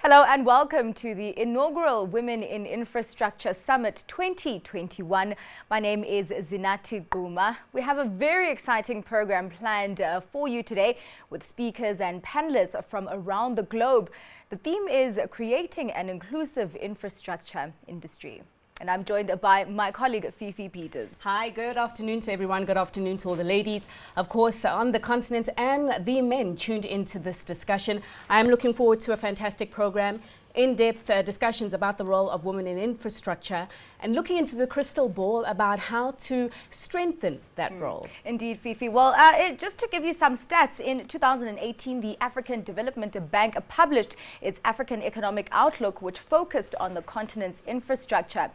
Hello and welcome to the inaugural Women in Infrastructure Summit 2021. My name is Zinati Guma. We have a very exciting program planned for you today with speakers and panelists from around the globe. The theme is creating an inclusive infrastructure industry. And I'm joined by my colleague, Fifi Peters. Hi, good afternoon to everyone. Good afternoon to all the ladies, of course, on the continent and the men tuned into this discussion. I'm looking forward to a fantastic program. In-depth discussions about the role of women in infrastructure and looking into the crystal ball about how to strengthen that role. Indeed, Fifi. Well, just to give you some stats, in 2018, the African Development Bank published its African Economic Outlook, which focused on the continent's infrastructure.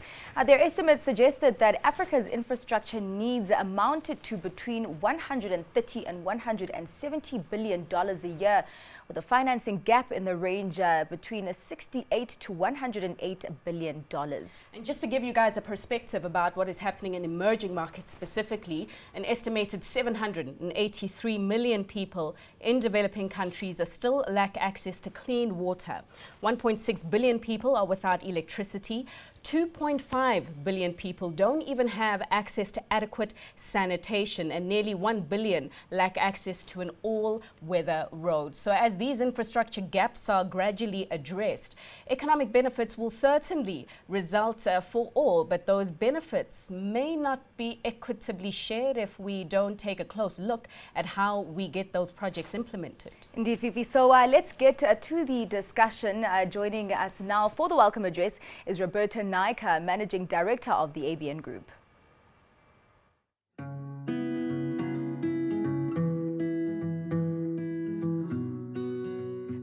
Their estimates suggested that Africa's infrastructure needs amounted to between $130 and $170 billion a year, with a financing gap in the range between 68 to $108 billion. And just to give you guys a perspective about what is happening in emerging markets specifically, an estimated 783 million people in developing countries still lack access to clean water. 1.6 billion people are without electricity. 2.5 billion people don't even have access to adequate sanitation, and nearly 1 billion lack access to an all-weather road. So as these infrastructure gaps are gradually addressed, economic benefits will certainly result for all, but those benefits may not be equitably shared if we don't take a close look at how we get those projects implemented. Indeed, Fifi. So let's get to the discussion. Joining us now for the welcome address is Roberta Naika, Managing Director of the ABN Group.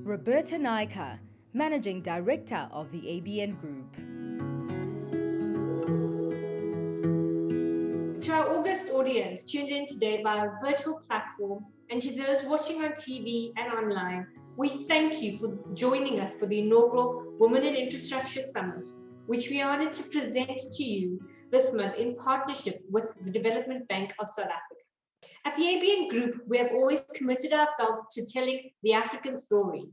Roberta Naika, Managing Director of the ABN Group. To our August audience tuned in today by our virtual platform, and to those watching on TV and online, we thank you for joining us for the inaugural Women in Infrastructure Summit, which we are honored to present to you this month in partnership with the Development Bank of South Africa. At the ABN Group, we have always committed ourselves to telling the African story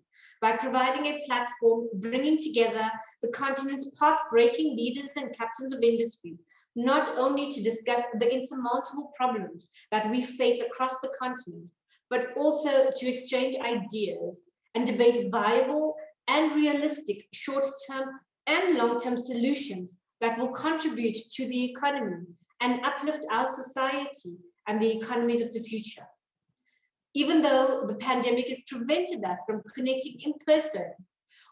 by providing a platform bringing together the continent's path-breaking leaders and captains of industry, not only to discuss the insurmountable problems that we face across the continent, but also to exchange ideas and debate viable and realistic short-term and long-term solutions that will contribute to the economy and uplift our society and the economies of the future. Even though the pandemic has prevented us from connecting in person,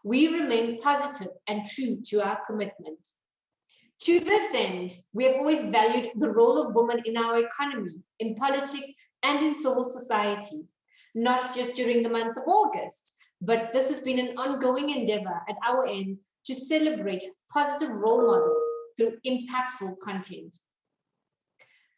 we remain positive and true to our commitment. To this end, we have always valued the role of women in our economy, in politics, and in civil society, not just during the month of August, but this has been an ongoing endeavor at our end to celebrate positive role models through impactful content.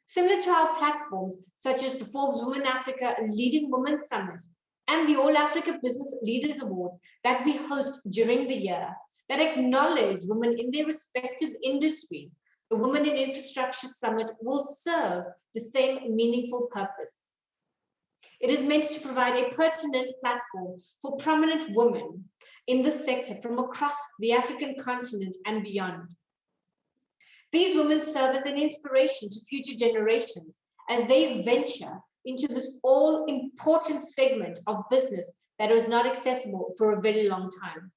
Similar to our platforms, such as the Forbes Women Africa Leading Women Summit and the All Africa Business Leaders Awards that we host during the year that acknowledge women in their respective industries, the Women in Infrastructure Summit will serve the same meaningful purpose. It is meant to provide a pertinent platform for prominent women in this sector from across the African continent and beyond. These women serve as an inspiration to future generations as they venture into this all-important segment of business that was not accessible for a very long time.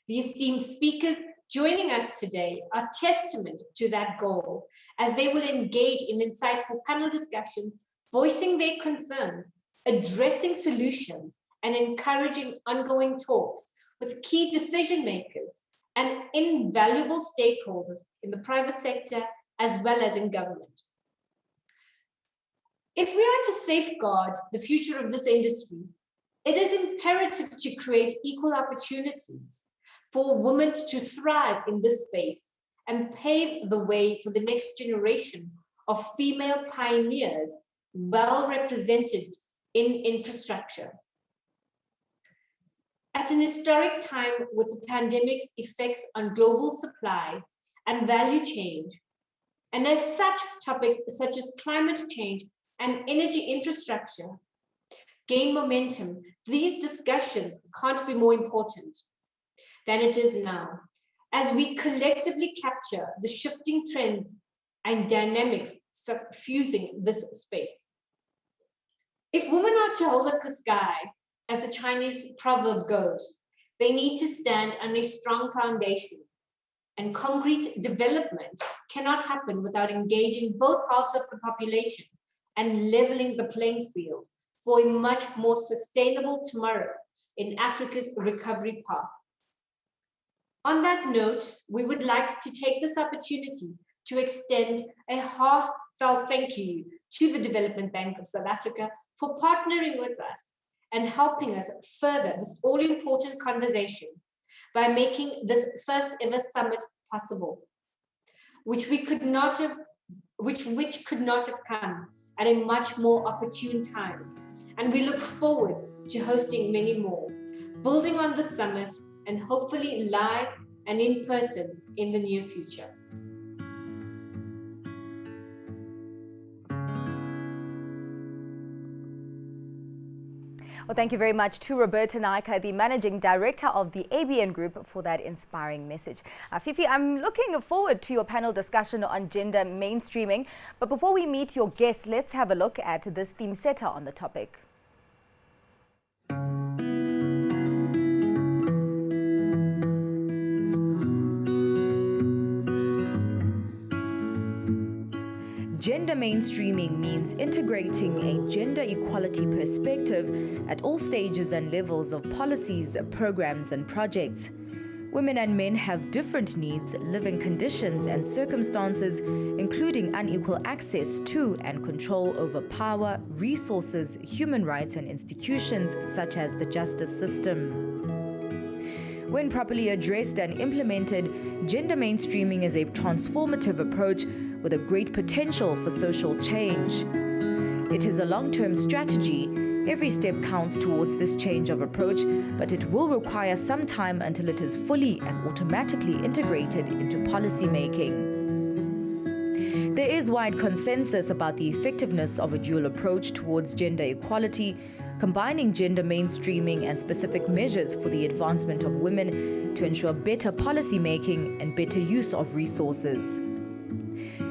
The esteemed speakers joining us today are testament to that goal, as they will engage in insightful panel discussions, voicing their concerns, addressing solutions, and encouraging ongoing talks with key decision makers and invaluable stakeholders in the private sector as well as in government. If we are to safeguard the future of this industry, it is imperative to create equal opportunities for women to thrive in this space and pave the way for the next generation of female pioneers well represented in infrastructure. At an historic time with the pandemic's effects on global supply and value change, and as such topics such as climate change and energy infrastructure gain momentum, these discussions can't be more important than it is now, as we collectively capture the shifting trends and dynamics suffusing this space. If women are to hold up the sky, as the Chinese proverb goes, they need to stand on a strong foundation, and concrete development cannot happen without engaging both halves of the population and leveling the playing field for a much more sustainable tomorrow in Africa's recovery path. On that note, we would like to take this opportunity to extend a heartfelt thank you to the Development Bank of South Africa for partnering with us and helping us further this all-important conversation by making this first ever summit possible, which could not have come at a much more opportune time. And we look forward to hosting many more, building on the summit and hopefully live and in person in the near future. Well, thank you very much to Roberta Naika, the Managing Director of the ABN Group, for that inspiring message. Fifi, I'm looking forward to your panel discussion on gender mainstreaming. But before we meet your guests, let's have a look at this theme setter on the topic. Gender mainstreaming means integrating a gender equality perspective at all stages and levels of policies, programs, and projects. Women and men have different needs, living conditions, and circumstances, including unequal access to and control over power, resources, human rights, and institutions such as the justice system. When properly addressed and implemented, gender mainstreaming is a transformative approach with a great potential for social change. It is a long-term strategy. Every step counts towards this change of approach, but it will require some time until it is fully and automatically integrated into policy making. There is wide consensus about the effectiveness of a dual approach towards gender equality, combining gender mainstreaming and specific measures for the advancement of women to ensure better policy making and better use of resources.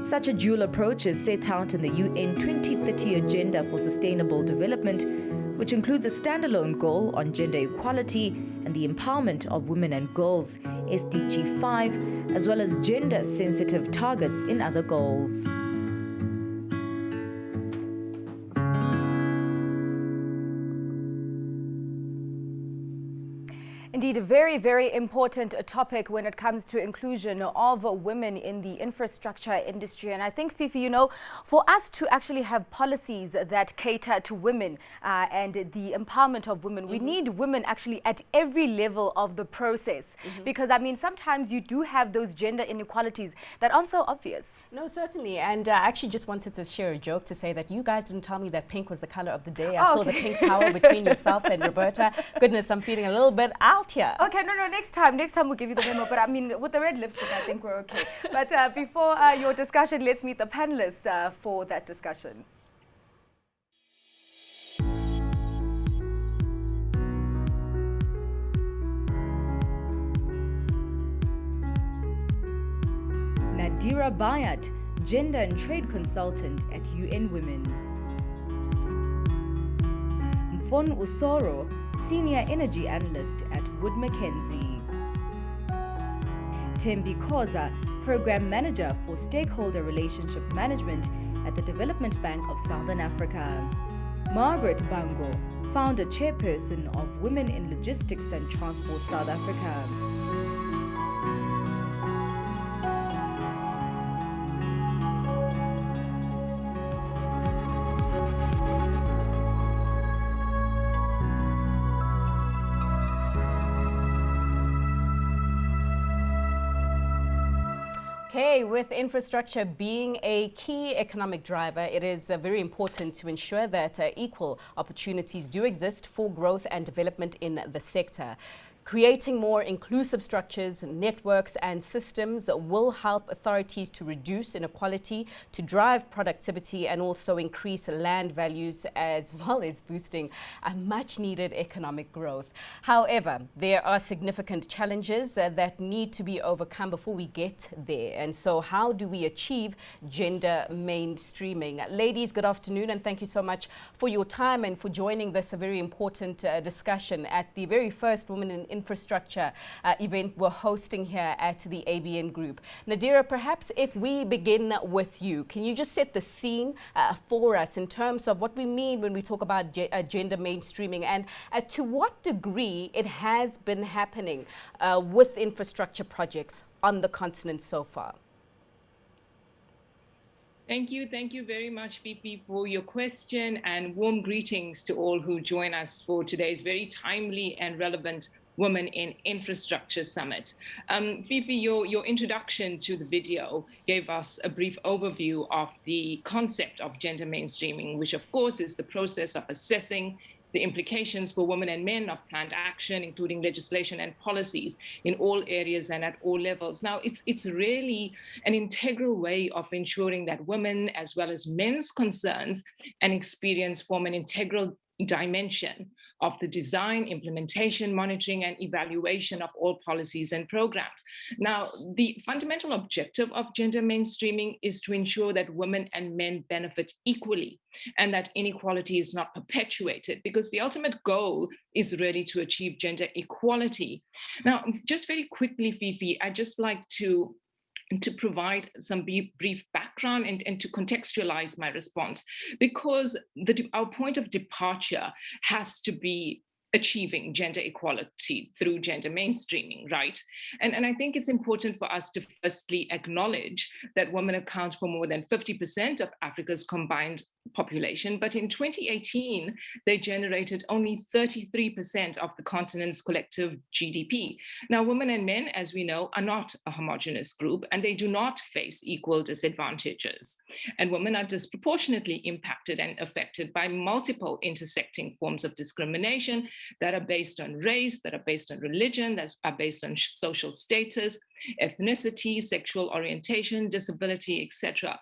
Such a dual approach is set out in the UN 2030 Agenda for Sustainable Development, which includes a standalone goal on gender equality and the empowerment of women and girls, SDG 5, as well as gender-sensitive targets in other goals. Indeed, a very, very important topic when it comes to inclusion of women in the infrastructure industry. And I think, Fifi, you know, for us to actually have policies that cater to women and the empowerment of women, we need women actually at every level of the process. Because, I mean, sometimes you do have those gender inequalities that aren't so obvious. No, certainly. And I actually just wanted to share a joke to say that you guys didn't tell me that pink was the color of the day. I saw the pink power between yourself and Roberta. Goodness, I'm feeling a little bit out here. Okay, no, next time we'll give you the memo. But I mean, with the red lipstick, I think we're okay. But before your discussion, let's meet the panelists for that discussion. Nadira Bayat, Gender and Trade Consultant at UN Women. Mfon Usoro, Senior Energy Analyst at Wood Mackenzie. Tembi Koza, Program Manager for Stakeholder Relationship Management at the Development Bank of Southern Africa. Margaret Bango, Founder Chairperson of Women in Logistics and Transport South Africa. Okay, with infrastructure being a key economic driver, it is very important to ensure that equal opportunities do exist for growth and development in the sector. Creating more inclusive structures, networks and systems will help authorities to reduce inequality, to drive productivity and also increase land values, as well as boosting a much needed economic growth. However, there are significant challenges that need to be overcome before we get there. And so how do we achieve gender mainstreaming? Ladies, good afternoon, and thank you so much for your time and for joining this very important discussion at the very first Women in Infrastructure event we're hosting here at the ABN Group. Nadira, perhaps if we begin with you, can you just set the scene for us in terms of what we mean when we talk about gender mainstreaming, and to what degree it has been happening with infrastructure projects on the continent so far? Thank you very much, Fifi, for your question, and warm greetings to all who join us for today's very timely and relevant Women in Infrastructure Summit. Fifi, your introduction to the video gave us a brief overview of the concept of gender mainstreaming, which of course is the process of assessing the implications for women and men of planned action, including legislation and policies in all areas and at all levels. Now, it's really an integral way of ensuring that women, as well as men's concerns and experience, form an integral dimension of the design, implementation, monitoring, and evaluation of all policies and programs. Now, the fundamental objective of gender mainstreaming is to ensure that women and men benefit equally and that inequality is not perpetuated, because the ultimate goal is really to achieve gender equality. Now, just very quickly, Fifi, I'd just like to provide some brief background and to contextualize my response, because our point of departure has to be achieving gender equality through gender mainstreaming, right? And I think it's important for us to firstly acknowledge that women account for more than 50% of Africa's combined population, but in 2018, they generated only 33% of the continent's collective GDP. Now, women and men, as we know, are not a homogeneous group, and they do not face equal disadvantages. And women are disproportionately impacted and affected by multiple intersecting forms of discrimination that are based on race, that are based on religion, that are based on social status, ethnicity, sexual orientation, disability, etc.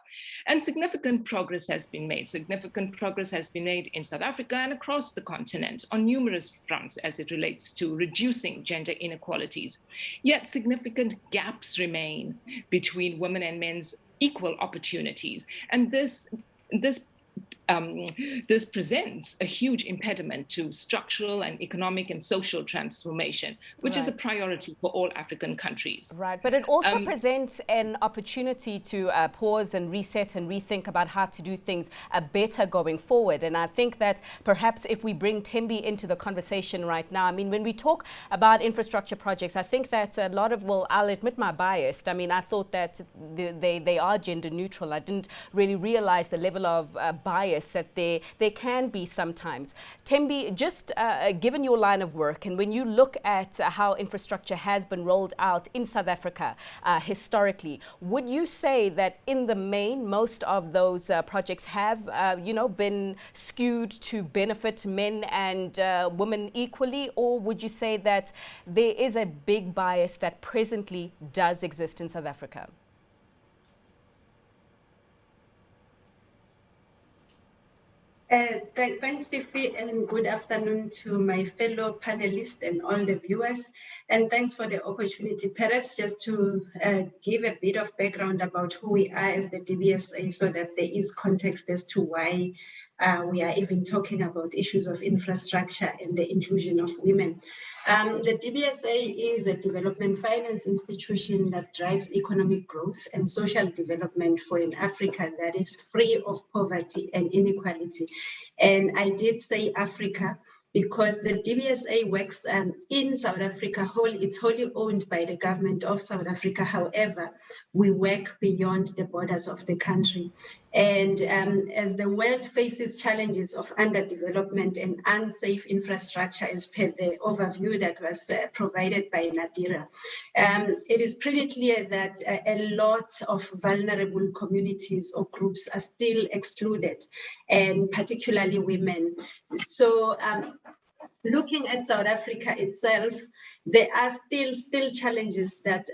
And significant progress has been made. Significant progress has been made in South Africa and across the continent on numerous fronts as it relates to reducing gender inequalities. Yet significant gaps remain between women and men's equal opportunities. And this presents a huge impediment to structural and economic and social transformation, which is a priority for all African countries. Right, but it also presents an opportunity to pause and reset and rethink about how to do things better going forward. And I think that perhaps if we bring Thembi into the conversation right now, I mean, when we talk about infrastructure projects, I think that a lot of, well, I'll admit my bias. I mean, I thought that they are gender neutral. I didn't really realize the level of bias that there can be sometimes. Thembi, just given your line of work, and when you look at how infrastructure has been rolled out in South Africa historically, would you say that in the main, most of those projects have, been skewed to benefit men and women equally, or would you say that there is a big bias that presently does exist in South Africa? Thanks, Fifi, and good afternoon to my fellow panelists and all the viewers. And thanks for the opportunity. Perhaps just to give a bit of background about who we are as the DBSA, so that there is context as to why we are even talking about issues of infrastructure and the inclusion of women. The DBSA is a development finance institution that drives economic growth and social development for an Africa that is free of poverty and inequality. And I did say Africa because the DBSA works in South Africa. It's wholly owned by the government of South Africa. However, we work beyond the borders of the country. And as the world faces challenges of underdevelopment and unsafe infrastructure, as per the overview that was provided by Nadira, it is pretty clear that a lot of vulnerable communities or groups are still excluded, and particularly women. So looking at South Africa itself, there are still challenges that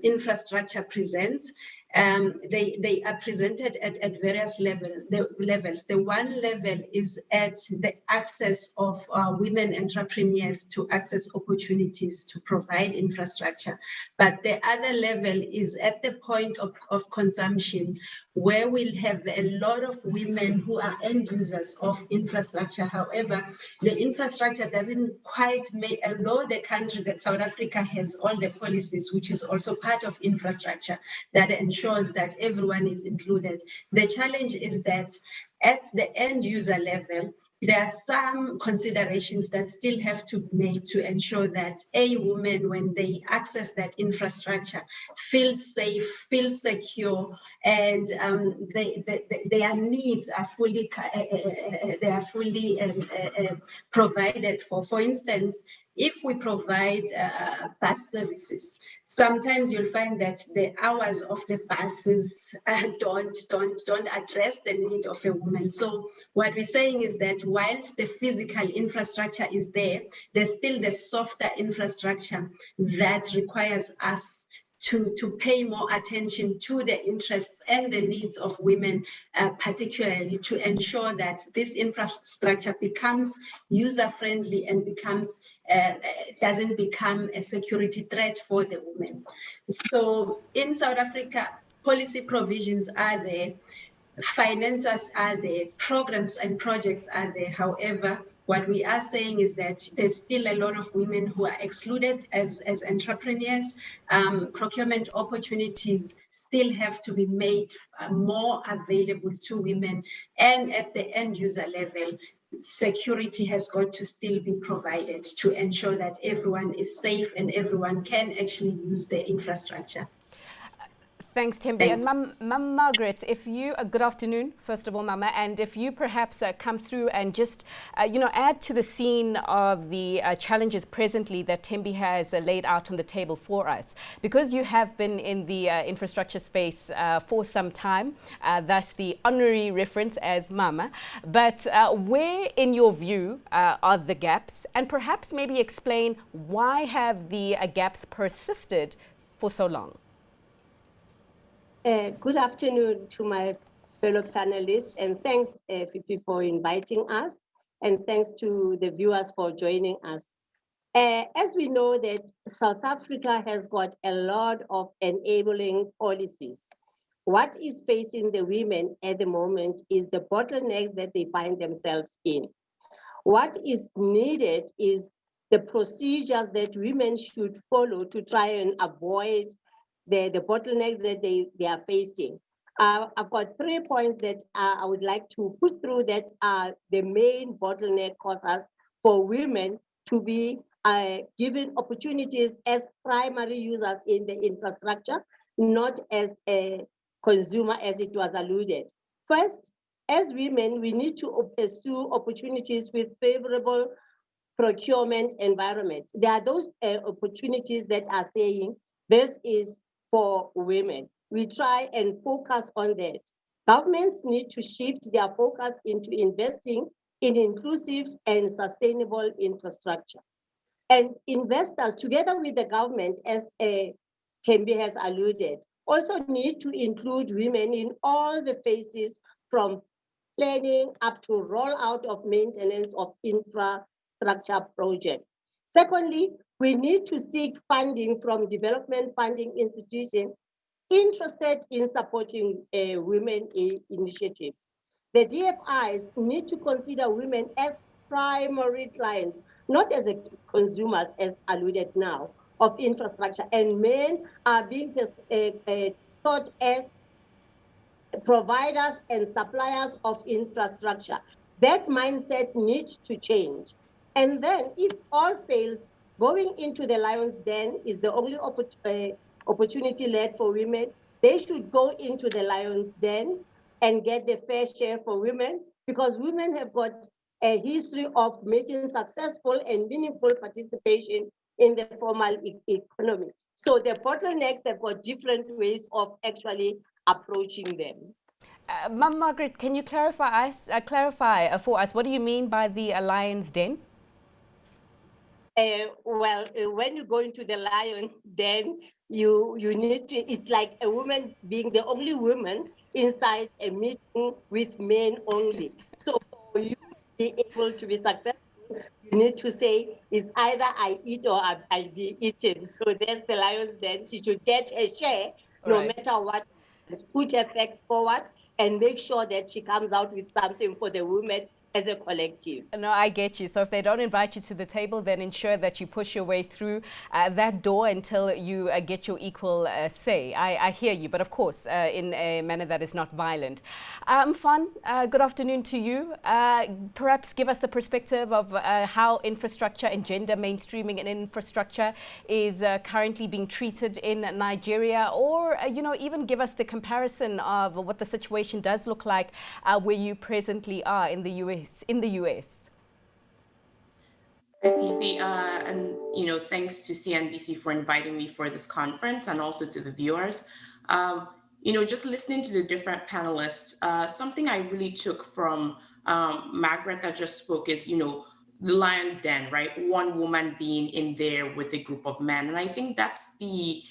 infrastructure presents. They are presented at various levels. The one level is at the access of women entrepreneurs to access opportunities to provide infrastructure. But the other level is at the point of consumption, where we'll have a lot of women who are end users of infrastructure. However, the infrastructure doesn't quite make, although the country that South Africa has all the policies, which is also part of infrastructure that ensures that everyone is included. The challenge is that at the end user level, there are some considerations that still have to be made to ensure that a woman, when they access that infrastructure, feels safe, feels secure, and their needs are fully provided for. For instance, if we provide bus services, sometimes you'll find that the hours of the buses don't address the need of a woman. So what we're saying is that whilst the physical infrastructure is there, there's still the softer infrastructure that requires us to pay more attention to the interests and the needs of women, particularly to ensure that this infrastructure becomes user-friendly and doesn't become a security threat for the women. So in South Africa, policy provisions are there, financiers are there, programs and projects are there. However, what we are saying is that there's still a lot of women who are excluded as entrepreneurs. Procurement opportunities still have to be made more available to women. And at the end user level, security has got to still be provided to ensure that everyone is safe and everyone can actually use the infrastructure. Thanks, Thembi. And Mama Margaret, if you, good afternoon, first of all, Mama, and if you perhaps come through and just, add to the scene of the challenges presently that Thembi has laid out on the table for us. Because you have been in the infrastructure space for some time, thus the honorary reference as Mama, but where, in your view, are the gaps? And perhaps maybe explain why have the gaps persisted for so long? Good afternoon to my fellow panelists, and thanks, Fifi, for inviting us, and thanks to the viewers for joining us. As we know that South Africa has got a lot of enabling policies. What is facing the women at the moment is the bottlenecks that they find themselves in. What is needed is the procedures that women should follow to try and avoid the bottlenecks that they are facing. I've got 3 points that I would like to put through that are the main bottleneck causes for women to be given opportunities as primary users in the infrastructure, not as a consumer as it was alluded. First, as women, we need to pursue opportunities with favorable procurement environment. There are those opportunities that are saying this is for women. We try and focus on that. Governments need to shift their focus into investing in inclusive and sustainable infrastructure. And investors, together with the government, as Thembi has alluded, also need to include women in all the phases from planning up to rollout of maintenance of infrastructure projects. Secondly, we need to seek funding from development funding institutions interested in supporting women initiatives. The DFIs need to consider women as primary clients, not as consumers, as alluded now, of infrastructure. And men are being taught as providers and suppliers of infrastructure. That mindset needs to change. And then if all fails, going into the lion's den is the only opportunity led for women. They should go into the lion's den and get the fair share for women, because women have got a history of making successful and meaningful participation in the formal economy. So the bottlenecks have got different ways of actually approaching them. Ma'am Margaret, can you clarify for us what do you mean by the lion's den? When you go into the lion, then you need to, it's like a woman being the only woman inside a meeting with men only. So for you to be able to be successful, you need to say, it's either I eat or I be eaten. So there's the lion's den. She should get a share, no matter what. Put her facts forward and make sure that she comes out with something for the women as a collective. No, I get you. So if they don't invite you to the table, then ensure that you push your way through that door until you get your equal say. I hear you, but of course, in a manner that is not violent. Fan, good afternoon to you. Perhaps give us the perspective of how infrastructure and gender mainstreaming in infrastructure is currently being treated in Nigeria, or, even give us the comparison of what the situation does look like where you presently are in the US. Hi, Fifi, and thanks to CNBC for inviting me for this conference, and also to the viewers. Just listening to the different panelists, something I really took from Margaret that just spoke is, the lion's den, right? One woman being in there with a group of men, and I think that's the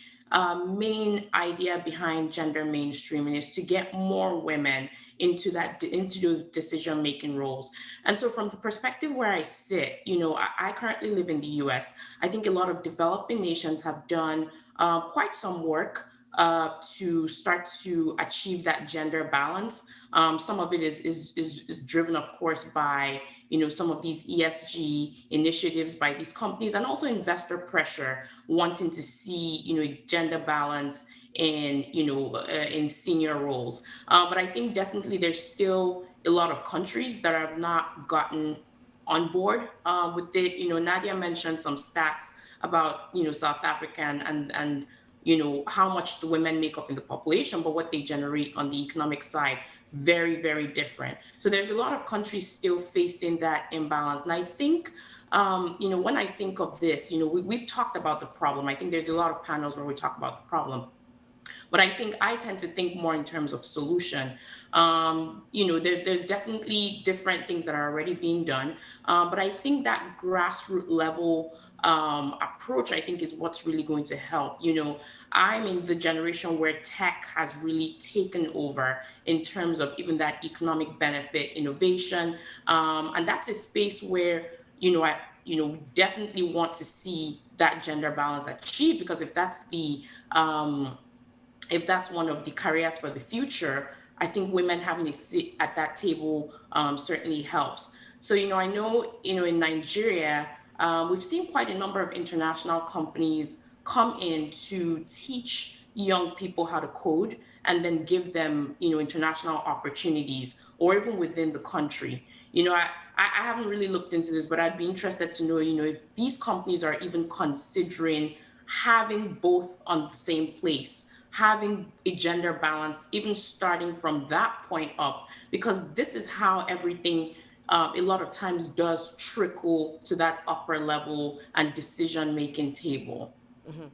main idea behind gender mainstreaming, is to get more women into those decision-making roles. And so from the perspective where I sit, I currently live in the US. I think a lot of developing nations have done quite some work to start to achieve that gender balance. Some of it is driven, of course, by some of these ESG initiatives by these companies, and also investor pressure wanting to see gender balance in senior roles. But I think definitely there's still a lot of countries that have not gotten on board with it. Nadia mentioned some stats about South Africa and how much the women make up in the population, but what they generate on the economic side, very, very different. So there's a lot of countries still facing that imbalance. And I think, when I think of this, we've talked about the problem. I think there's a lot of panels where we talk about the problem. But I think I tend to think more in terms of solution. There's definitely different things that are already being done. But I think that grassroots level approach, I think, is what's really going to help. I'm in the generation where tech has really taken over in terms of even that economic benefit, innovation. And that's a space where, I definitely want to see that gender balance achieved, because if that's one of the careers for the future, I think women having a seat at that table certainly helps. So, I know, in Nigeria, we've seen quite a number of international companies come in to teach young people how to code and then give them, international opportunities, or even within the country. I haven't really looked into this, but I'd be interested to know, if these companies are even considering having both on the same place, having a gender balance, even starting from that point up, because this is how everything a lot of times does trickle to that upper level and decision-making table. Mm-hmm.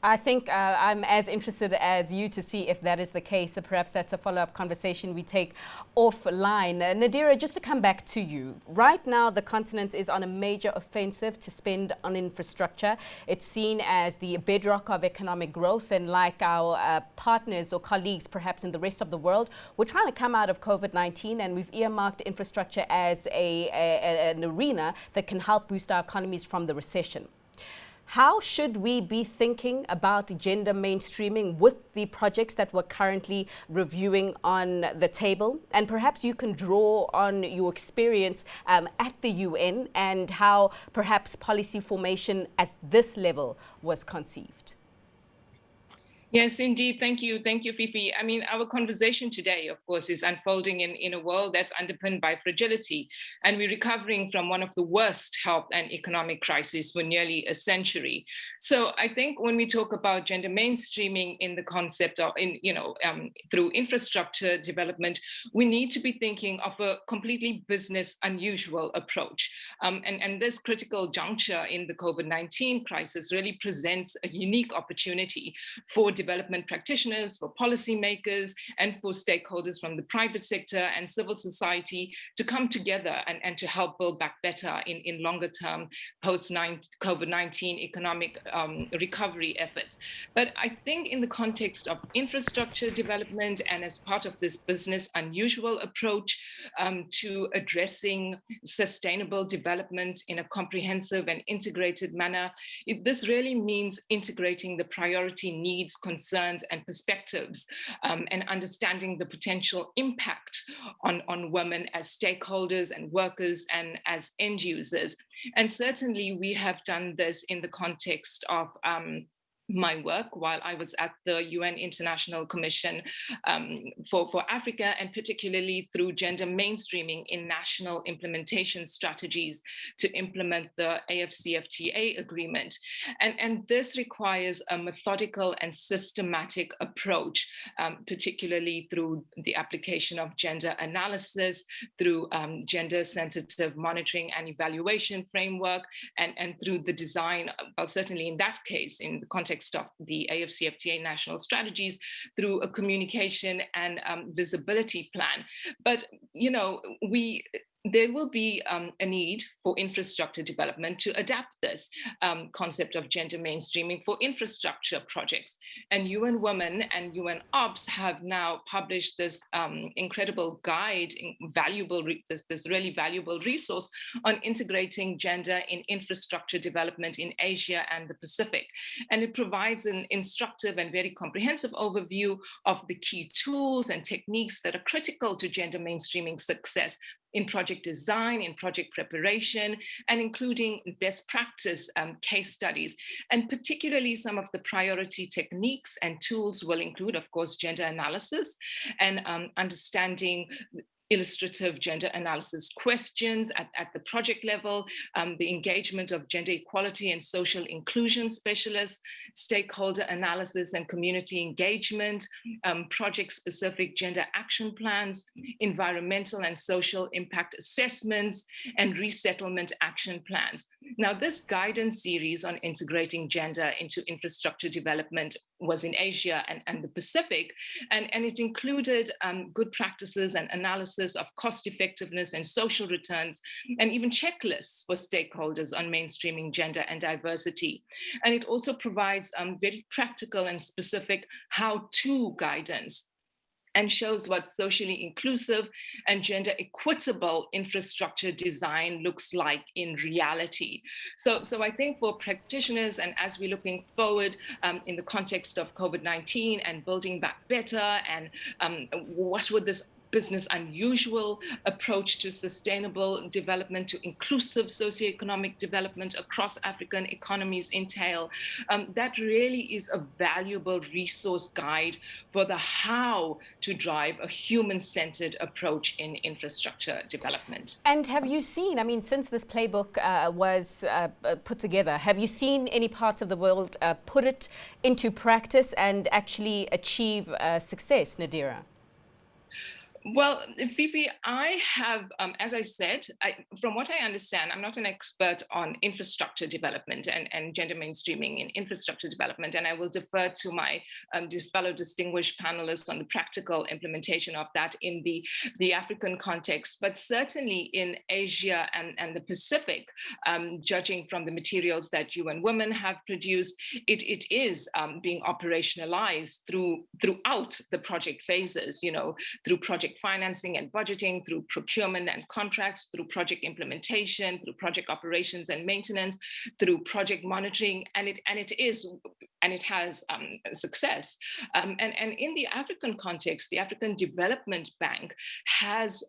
I think I'm as interested as you to see if that is the case. So perhaps that's a follow-up conversation we take offline. Nadira, just to come back to you. Right now, the continent is on a major offensive to spend on infrastructure. It's seen as the bedrock of economic growth. And like our partners or colleagues, perhaps in the rest of the world, we're trying to come out of COVID-19, and we've earmarked infrastructure as an arena that can help boost our economies from the recession. How should we be thinking about gender mainstreaming with the projects that we're currently reviewing on the table? And perhaps you can draw on your experience at the UN and how perhaps policy formation at this level was conceived. Yes, indeed. Thank you. Thank you, Fifi. I mean, our conversation today, of course, is unfolding in a world that's underpinned by fragility. And we're recovering from one of the worst health and economic crises for nearly a century. So I think when we talk about gender mainstreaming in the concept of, through infrastructure development, we need to be thinking of a completely business unusual approach. And this critical juncture in the COVID-19 crisis really presents a unique opportunity for development practitioners, for policymakers, and for stakeholders from the private sector and civil society to come together and to help build back better in longer term post-COVID-19 economic recovery efforts. But I think in the context of infrastructure development and as part of this business unusual approach to addressing sustainable development in a comprehensive and integrated manner, this really means integrating the priority needs, concerns, and perspectives, and understanding the potential impact on women as stakeholders and workers and as end users. And certainly we have done this in the context of my work while I was at the UN International Commission for Africa, and particularly through gender mainstreaming in national implementation strategies to implement the AFCFTA agreement. And this requires a methodical and systematic approach, particularly through the application of gender analysis, through gender-sensitive monitoring and evaluation framework, and through the design, well, certainly in that case, in the context of the AFCFTA national strategies, through a communication and visibility plan. But, you know, there will be a need for infrastructure development to adapt this concept of gender mainstreaming for infrastructure projects. And UN Women and UN Ops have now published this incredible guide, this really valuable resource on integrating gender in infrastructure development in Asia and the Pacific. And it provides an instructive and very comprehensive overview of the key tools and techniques that are critical to gender mainstreaming success in project design, in project preparation, and including best practice case studies. And particularly some of the priority techniques and tools will include, of course, gender analysis and understanding illustrative gender analysis questions at the project level, the engagement of gender equality and social inclusion specialists, stakeholder analysis and community engagement, project-specific gender action plans, environmental and social impact assessments, and resettlement action plans. Now, this guidance series on integrating gender into infrastructure development was in Asia and the Pacific, and it included good practices and analysis of cost effectiveness and social returns, and even checklists for stakeholders on mainstreaming gender and diversity. And it also provides very practical and specific how-to guidance, and shows what socially inclusive and gender equitable infrastructure design looks like in reality. So I think for practitioners, and as we're looking forward in the context of COVID-19 and building back better, and what would this business unusual approach to sustainable development, to inclusive socioeconomic development across African economies entail, that really is a valuable resource guide for the how to drive a human-centered approach in infrastructure development. And have you seen, I mean, since this playbook was put together, have you seen any parts of the world put it into practice and actually achieve success, Nadira? Well, Fifi, I have, as I said, from what I understand, I'm not an expert on infrastructure development and gender mainstreaming in infrastructure development, and I will defer to my fellow distinguished panelists on the practical implementation of that in the African context. But certainly in Asia and the Pacific, judging from the materials that UN Women have produced, it is being operationalized throughout the project phases, you know, through project financing and budgeting, through procurement and contracts, through project implementation, through project operations and maintenance, through project monitoring, and it has success. And in the African context, the African Development Bank has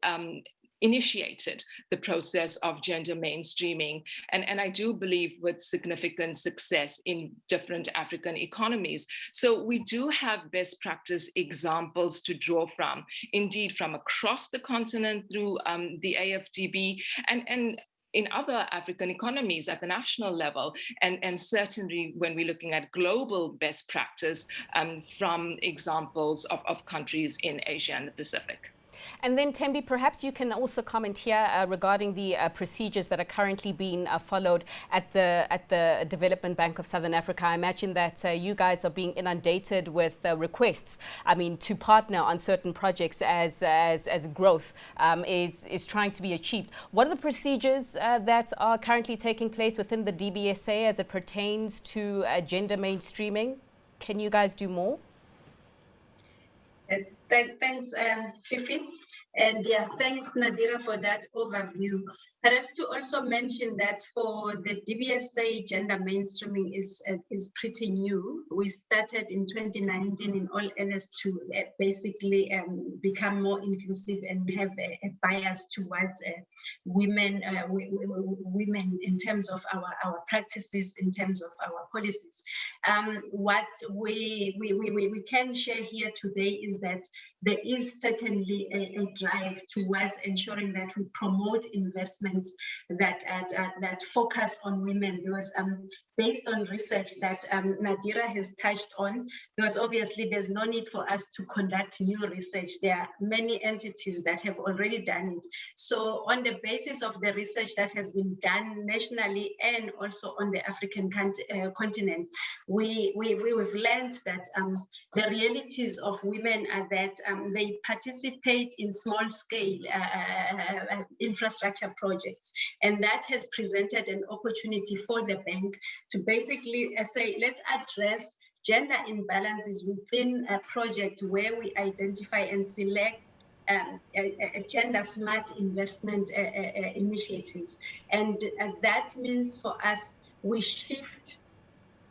initiated the process of gender mainstreaming, and I do believe with significant success in different African economies. So we do have best practice examples to draw from, indeed from across the continent through the AFDB and in other African economies at the national level, and certainly when we're looking at global best practice from examples of countries in Asia and the Pacific. And then, Thembi, perhaps you can also comment here regarding the procedures that are currently being followed at the Development Bank of Southern Africa. I imagine that you guys are being inundated with requests, to partner on certain projects as growth is trying to be achieved. What are the procedures that are currently taking place within the DBSA as it pertains to gender mainstreaming? Can you guys do more? Thanks, Fifi. And yeah, thanks, Nadira, for that overview. Perhaps to also mention that for the DBSA, gender mainstreaming is pretty new. We started in 2019 in all earnest to basically become more inclusive and have a bias towards women in terms of our practices, in terms of our policies. What we can share here today is that there is certainly a drive towards ensuring that we promote investments that focus on women, because based on research that Nadira has touched on, because obviously there's no need for us to conduct new research. There are many entities that have already done it. So on the basis of the research that has been done nationally and also on the African continent, we've learned that the realities of women are that they participate in small-scale infrastructure projects, and that has presented an opportunity for the bank to basically say, let's address gender imbalances within a project where we identify and select a gender smart investment initiatives. And that means for us, we shift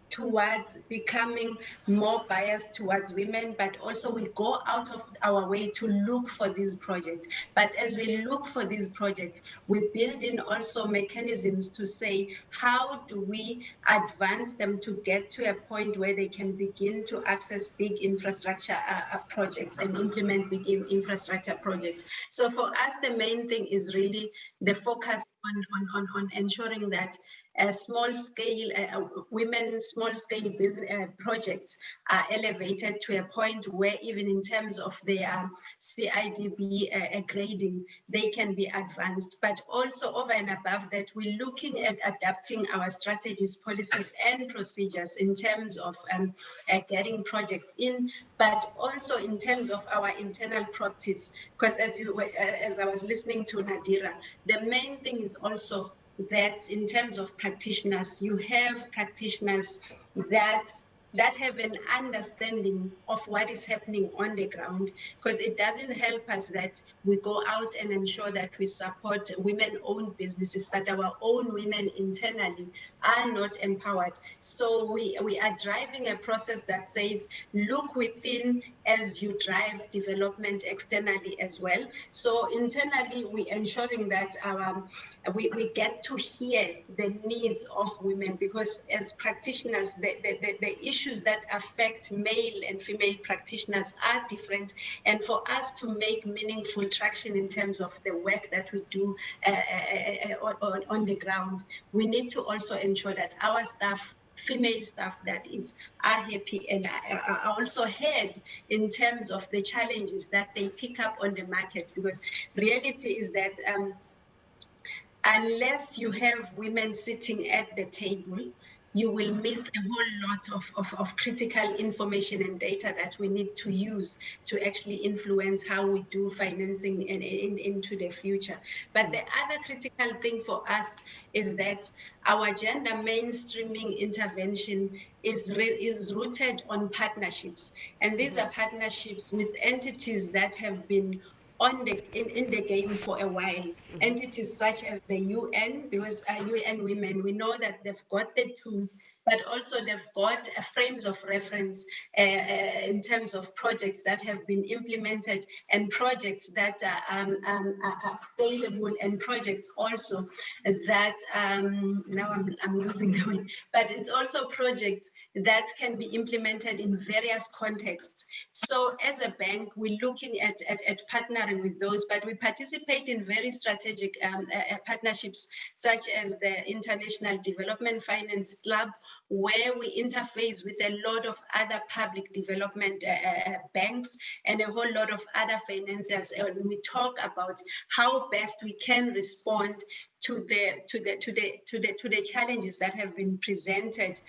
towards becoming more biased towards women, but also we go out of our way to look for these projects. But as we look for these projects, we build in also mechanisms to say, how do we advance them to get to a point where they can begin to access big infrastructure projects and implement big infrastructure projects. So for us, the main thing is really the focus on ensuring that small-scale business projects are elevated to a point where even in terms of their CIDB grading, they can be advanced. But also over and above that, we're looking at adapting our strategies, policies, and procedures in terms of getting projects in, but also in terms of our internal practice. Because as I was listening to Nadira, the main thing is also that in terms of practitioners, you have practitioners that have an understanding of what is happening on the ground, because it doesn't help us that we go out and ensure that we support women-owned businesses, but our own women internally are not empowered. So we are driving a process that says, look within as you drive development externally as well. So internally, we're ensuring that we get to hear the needs of women, because as practitioners, the issues that affect male and female practitioners are different. And for us to make meaningful traction in terms of the work that we do on the ground, we need to also ensure that our staff, female staff that is, are happy and are also heard in terms of the challenges that they pick up on the market. Because reality is that unless you have women sitting at the table, you will miss a whole lot of critical information and data that we need to use to actually influence how we do financing into the future. But the other critical thing for us is that our gender mainstreaming intervention is rooted on partnerships. And these are partnerships with entities that have been in the game for a while. Entities such as the UN, because UN Women, we know that they've got the tools, but also they've got frames of reference in terms of projects that have been implemented and projects that are scalable, and projects also that, now I'm losing the way, but it's also projects that can be implemented in various contexts. So as a bank, we're looking at partnering with those, but we participate in very strategic partnerships, such as the International Development Finance Club, where we interface with a lot of other public development banks and a whole lot of other financiers, and we talk about how best we can respond to the challenges that have been presented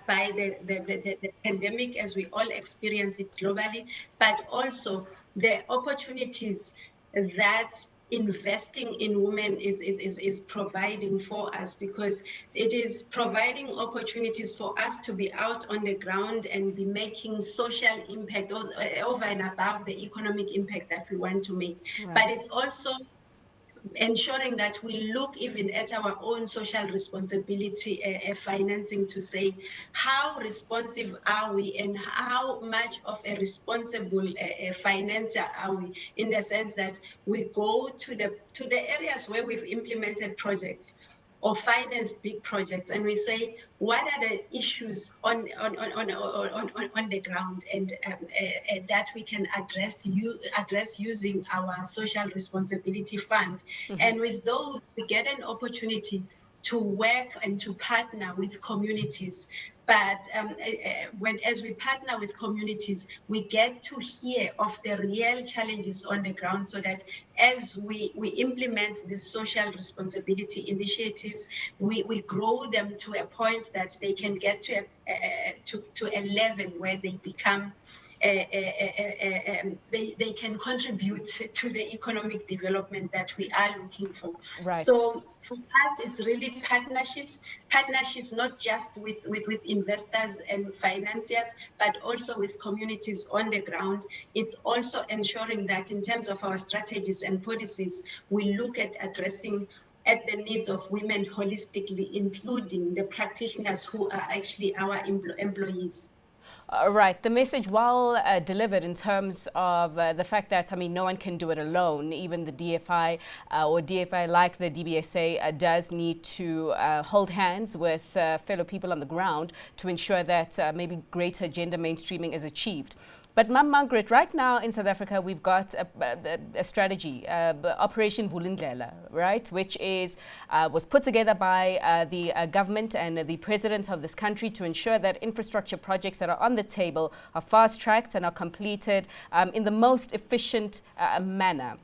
by the pandemic, as we all experience it globally, but also the opportunities that investing in women is providing for us, because it is providing opportunities for us to be out on the ground and be making social impact over and above the economic impact that we want to make. Right. But it's also ensuring that we look even at our own social responsibility financing, to say how responsive are we and how much of a responsible financer are we, in the sense that we go to the areas where we've implemented projects or finance big projects, and we say, what are the issues on the ground, and that we can address using our social responsibility fund. And with those, we get an opportunity to work and to partner with communities. But as we partner with communities, we get to hear of the real challenges on the ground, so that as we implement these social responsibility initiatives, we grow them to a point that they can get to a level where they become they can contribute to the economic development that we are looking for. Right. So for us, it's really partnerships not just with investors and financiers, but also with communities on the ground. It's also ensuring that in terms of our strategies and policies, we look at addressing at the needs of women holistically, including the practitioners who are actually our employees. Right. The message, well delivered in terms of the fact that, I mean, no one can do it alone. Even the DFI or DFI, like the DBSA, does need to hold hands with fellow people on the ground to ensure that maybe greater gender mainstreaming is achieved. But Margaret, right now in South Africa, we've got a strategy, Operation Monhla Hlahla, right, which was put together by the government and the president of this country to ensure that infrastructure projects that are on the table are fast-tracked and are completed in the most efficient manner.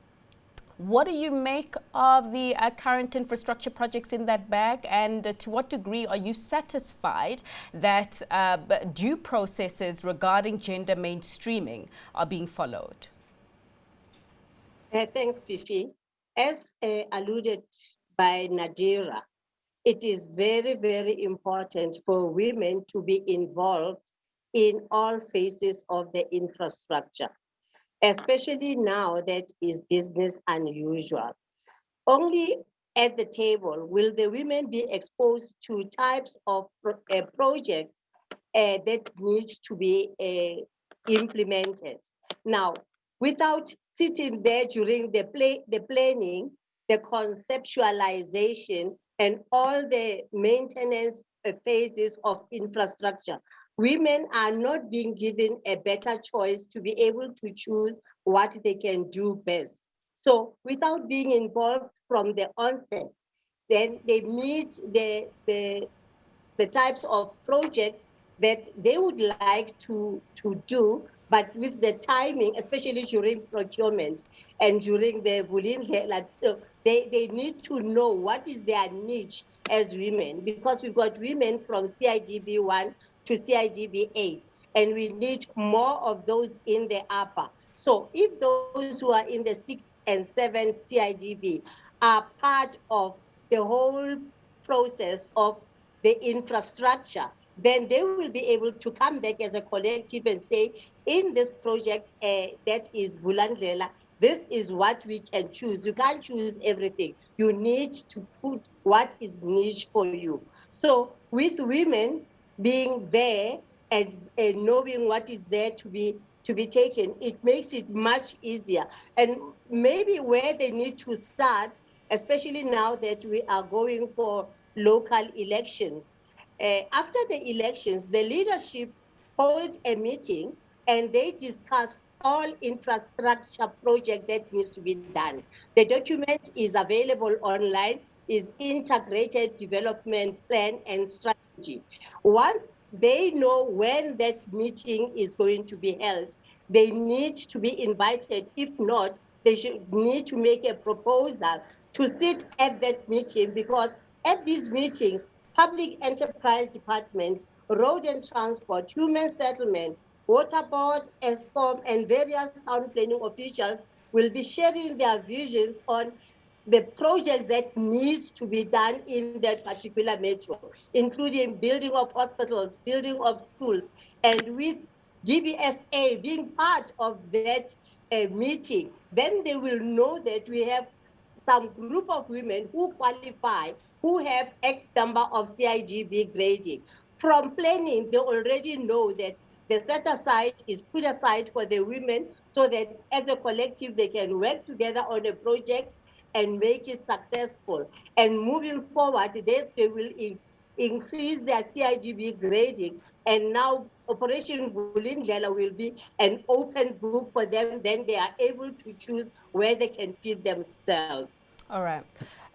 What do you make of the current infrastructure projects in that bag, and to what degree are you satisfied that due processes regarding gender mainstreaming are being followed? Thanks, Fifi. As alluded by Nadira, it is very, very important for women to be involved in all phases of the infrastructure, especially now that is business unusual. Only at the table will the women be exposed to types of projects that need to be implemented. Now, without sitting there during the planning, the conceptualization, and all the maintenance phases of infrastructure, women are not being given a better choice to be able to choose what they can do best. So without being involved from the onset, then they meet the types of projects that they would like to do, but with the timing, especially during procurement and during the so they need to know what is their niche as women, because we've got women from CIDB 1 to CIDB 8, and we need more of those in the upper. So if those who are in the 6th and 7th CIDB are part of the whole process of the infrastructure, then they will be able to come back as a collective and say, in this project that is Monhla Hlahla, this is what we can choose. You can't choose everything. You need to put what is niche for you. So with women being there and knowing what is there to be taken, it makes it much easier. And maybe where they need to start, especially now that we are going for local elections. After the elections, the leadership hold a meeting and they discuss all infrastructure project that needs to be done. The document is available online. is integrated development plan and strategy. Once they know when that meeting is going to be held, they need to be invited. If not, they should need to make a proposal to sit at that meeting, because at these meetings, Public Enterprise Department, Road and Transport, Human Settlement, Water Board, ESCOM, and various town planning officials will be sharing their visions on the projects that needs to be done in that particular metro, including building of hospitals, building of schools, and with GBSA being part of that meeting, then they will know that we have some group of women who qualify, who have X number of CIGB grading. From planning, they already know that the set aside is put aside for the women, so that as a collective, they can work together on a project and make it successful. And moving forward, they will increase their CIGB grading. And now Operation Vulindlela will be an open book for them. Then they are able to choose where they can feed themselves. All right.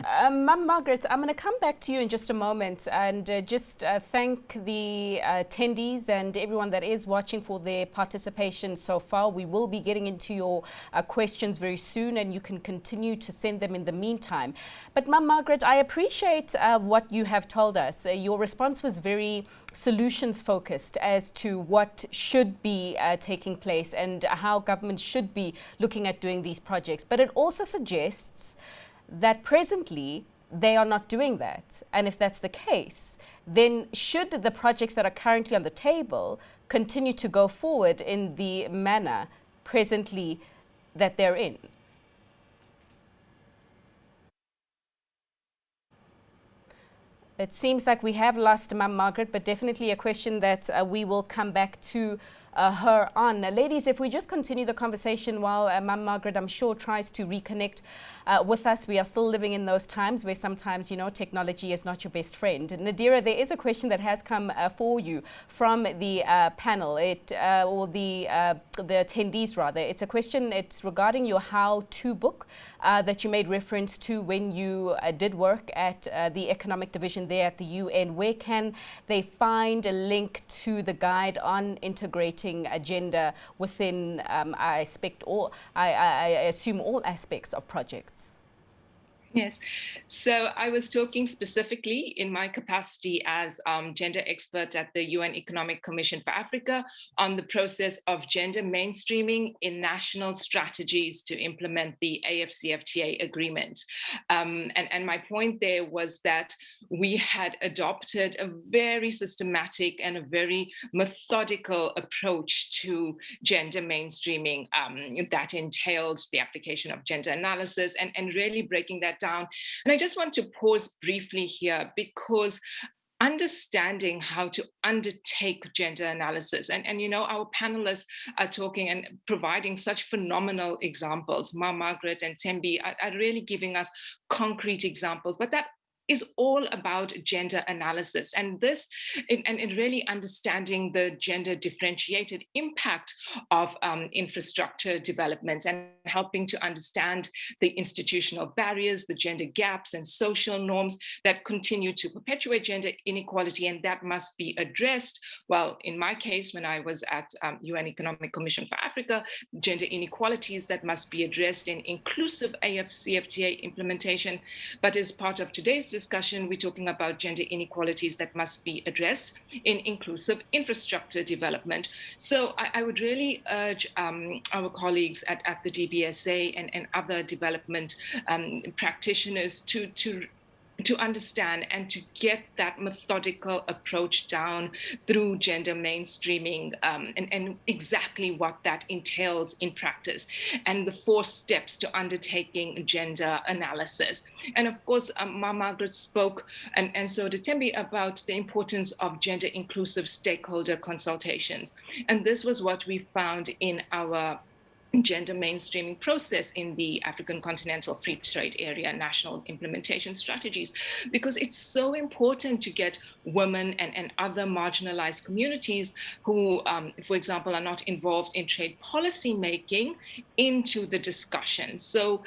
Ma'am Margaret, I'm going to come back to you in just a moment and just thank the attendees and everyone that is watching for their participation so far. We will be getting into your questions very soon, and you can continue to send them in the meantime. But Ma'am Margaret, I appreciate what you have told us. Your response was very solutions focused as to what should be taking place and how government should be looking at doing these projects. But it also suggests that presently they are not doing that. And if that's the case, then should the projects that are currently on the table continue to go forward in the manner presently that they're in? It seems like we have lost Ma'am Margaret, but definitely a question that we will come back to her on. Ladies, if we just continue the conversation while Ma'am Margaret, I'm sure, tries to reconnect with us. We are still living in those times where sometimes, you know, technology is not your best friend. Nadira, there is a question that has come for you from the panel, or the attendees rather. It's a question, it's regarding your how-to book that you made reference to when you did work at the Economic Division there at the UN. Where can they find a link to the guide on integrating gender within, I assume, all aspects of projects? Yes. So I was talking specifically in my capacity as gender expert at the UN Economic Commission for Africa on the process of gender mainstreaming in national strategies to implement the AFCFTA agreement. And my point there was that we had adopted a very systematic and a very methodical approach to gender mainstreaming that entails the application of gender analysis and really breaking that down. And I just want to pause briefly here, because understanding how to undertake gender analysis, and you know, our panelists are talking and providing such phenomenal examples. Ma Margaret and Tembi are really giving us concrete examples, but that is all about gender analysis, and this and really understanding the gender differentiated impact of infrastructure development, and helping to understand the institutional barriers, the gender gaps and social norms that continue to perpetuate gender inequality, and that must be addressed. Well, in my case, when I was at UN Economic Commission for Africa, gender inequalities that must be addressed in inclusive AFCFTA implementation. But as part of today's discussion, we're talking about gender inequalities that must be addressed in inclusive infrastructure development. So I would really urge our colleagues at the DBSA and other development practitioners to understand and to get that methodical approach down through gender mainstreaming, and exactly what that entails in practice, and the 4 steps to undertaking gender analysis. And of course, Ma Margaret spoke, and so did Tembi, about the importance of gender inclusive stakeholder consultations. And this was what we found in our gender mainstreaming process in the African Continental Free Trade Area national implementation strategies, because it's so important to get women and other marginalized communities who, for example, are not involved in trade policy making into the discussion. So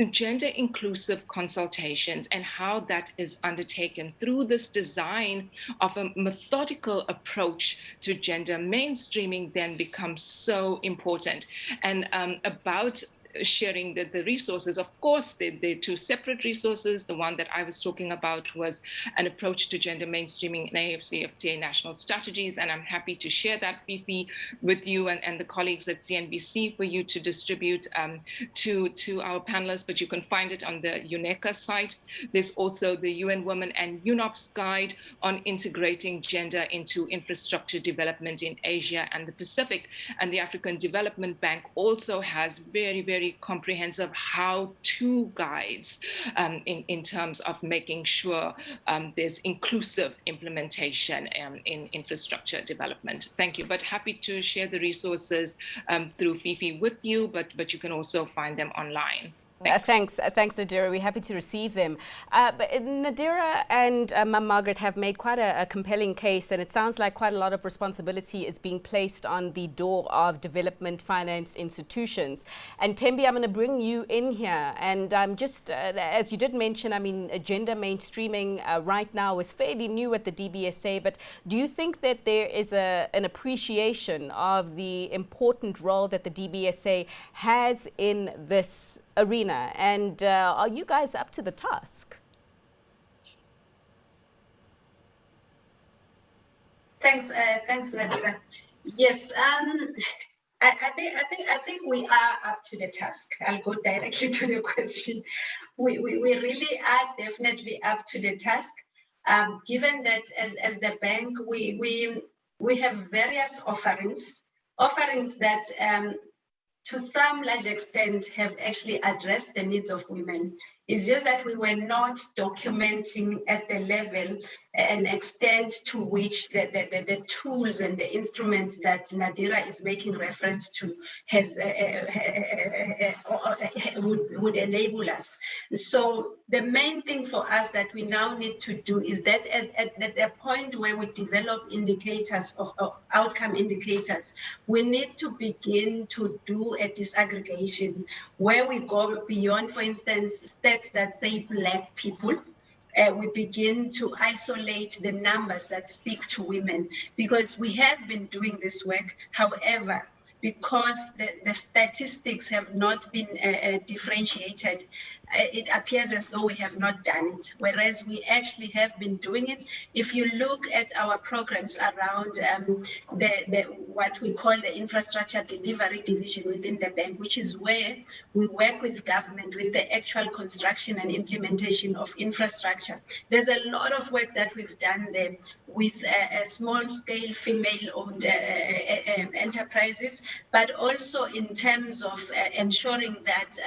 gender inclusive consultations and how that is undertaken through this design of a methodical approach to gender mainstreaming then becomes so important. And about sharing the resources, of course, they're two separate resources. The one that I was talking about was an approach to gender mainstreaming in AFCFTA national strategies, and I'm happy to share that, Fifi, with you and the colleagues at CNBC for you to distribute to our panelists, but you can find it on the UNECA site. There's also the UN Women and UNOPS guide on integrating gender into infrastructure development in Asia and the Pacific, and the African Development Bank also has very, very comprehensive how-to guides in terms of making sure there's inclusive implementation in infrastructure development. Thank you, but happy to share the resources through Fifi with you, but you can also find them online. Thanks, Nadira. We're happy to receive them. But Nadira and Mum Margaret have made quite a compelling case, and it sounds like quite a lot of responsibility is being placed on the door of development finance institutions. And Thembi, I'm going to bring you in here. And just as you did mention, I mean, gender mainstreaming right now is fairly new at the DBSA, but do you think that there is an appreciation of the important role that the DBSA has in this arena, and are you guys up to the task? Thanks, Nadira. Yes, I think we are up to the task. I'll go directly to the question. We really are definitely up to the task. Given that as the bank, we have various offerings that to some large extent have actually addressed the needs of women. It's just that we were not documenting at the level and extent to which the tools and the instruments that Nadira is making reference to has would enable us. So the main thing for us that we now need to do is that at the point where we develop indicators of outcome indicators, we need to begin to do a disaggregation where we go beyond, for instance, stats that say Black people. We begin to isolate the numbers that speak to women, because we have been doing this work. However, because the statistics have not been differentiated, it appears as though we have not done it, whereas we actually have been doing it. If you look at our programs around what we call the infrastructure delivery division within the bank, which is where we work with government with the actual construction and implementation of infrastructure, there's a lot of work that we've done there with a small-scale female-owned enterprises, but also in terms of ensuring that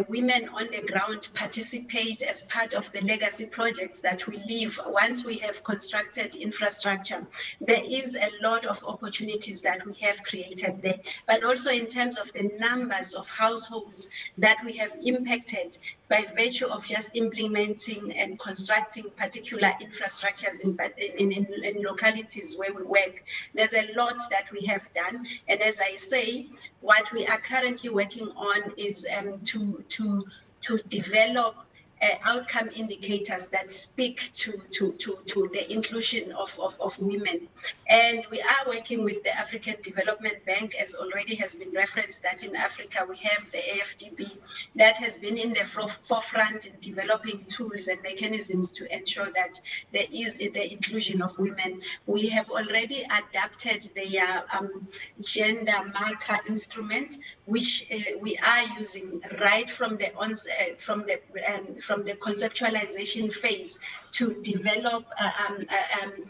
women on the ground participate as part of the legacy projects that we leave once we have constructed infrastructure. There is a lot of opportunities that we have created there, but also in terms of the numbers of households that we have impacted by virtue of just implementing and constructing particular infrastructures in localities where we work. There's a lot that we have done, and as I say, what we are currently working on is to develop outcome indicators that speak to the inclusion of women. And we are working with the African Development Bank, as already has been referenced, that in Africa we have the AFDB that has been in the forefront in developing tools and mechanisms to ensure that there is the inclusion of women. We have already adapted the gender marker instrument, which we are using right from the onset, from from the conceptualization phase to develop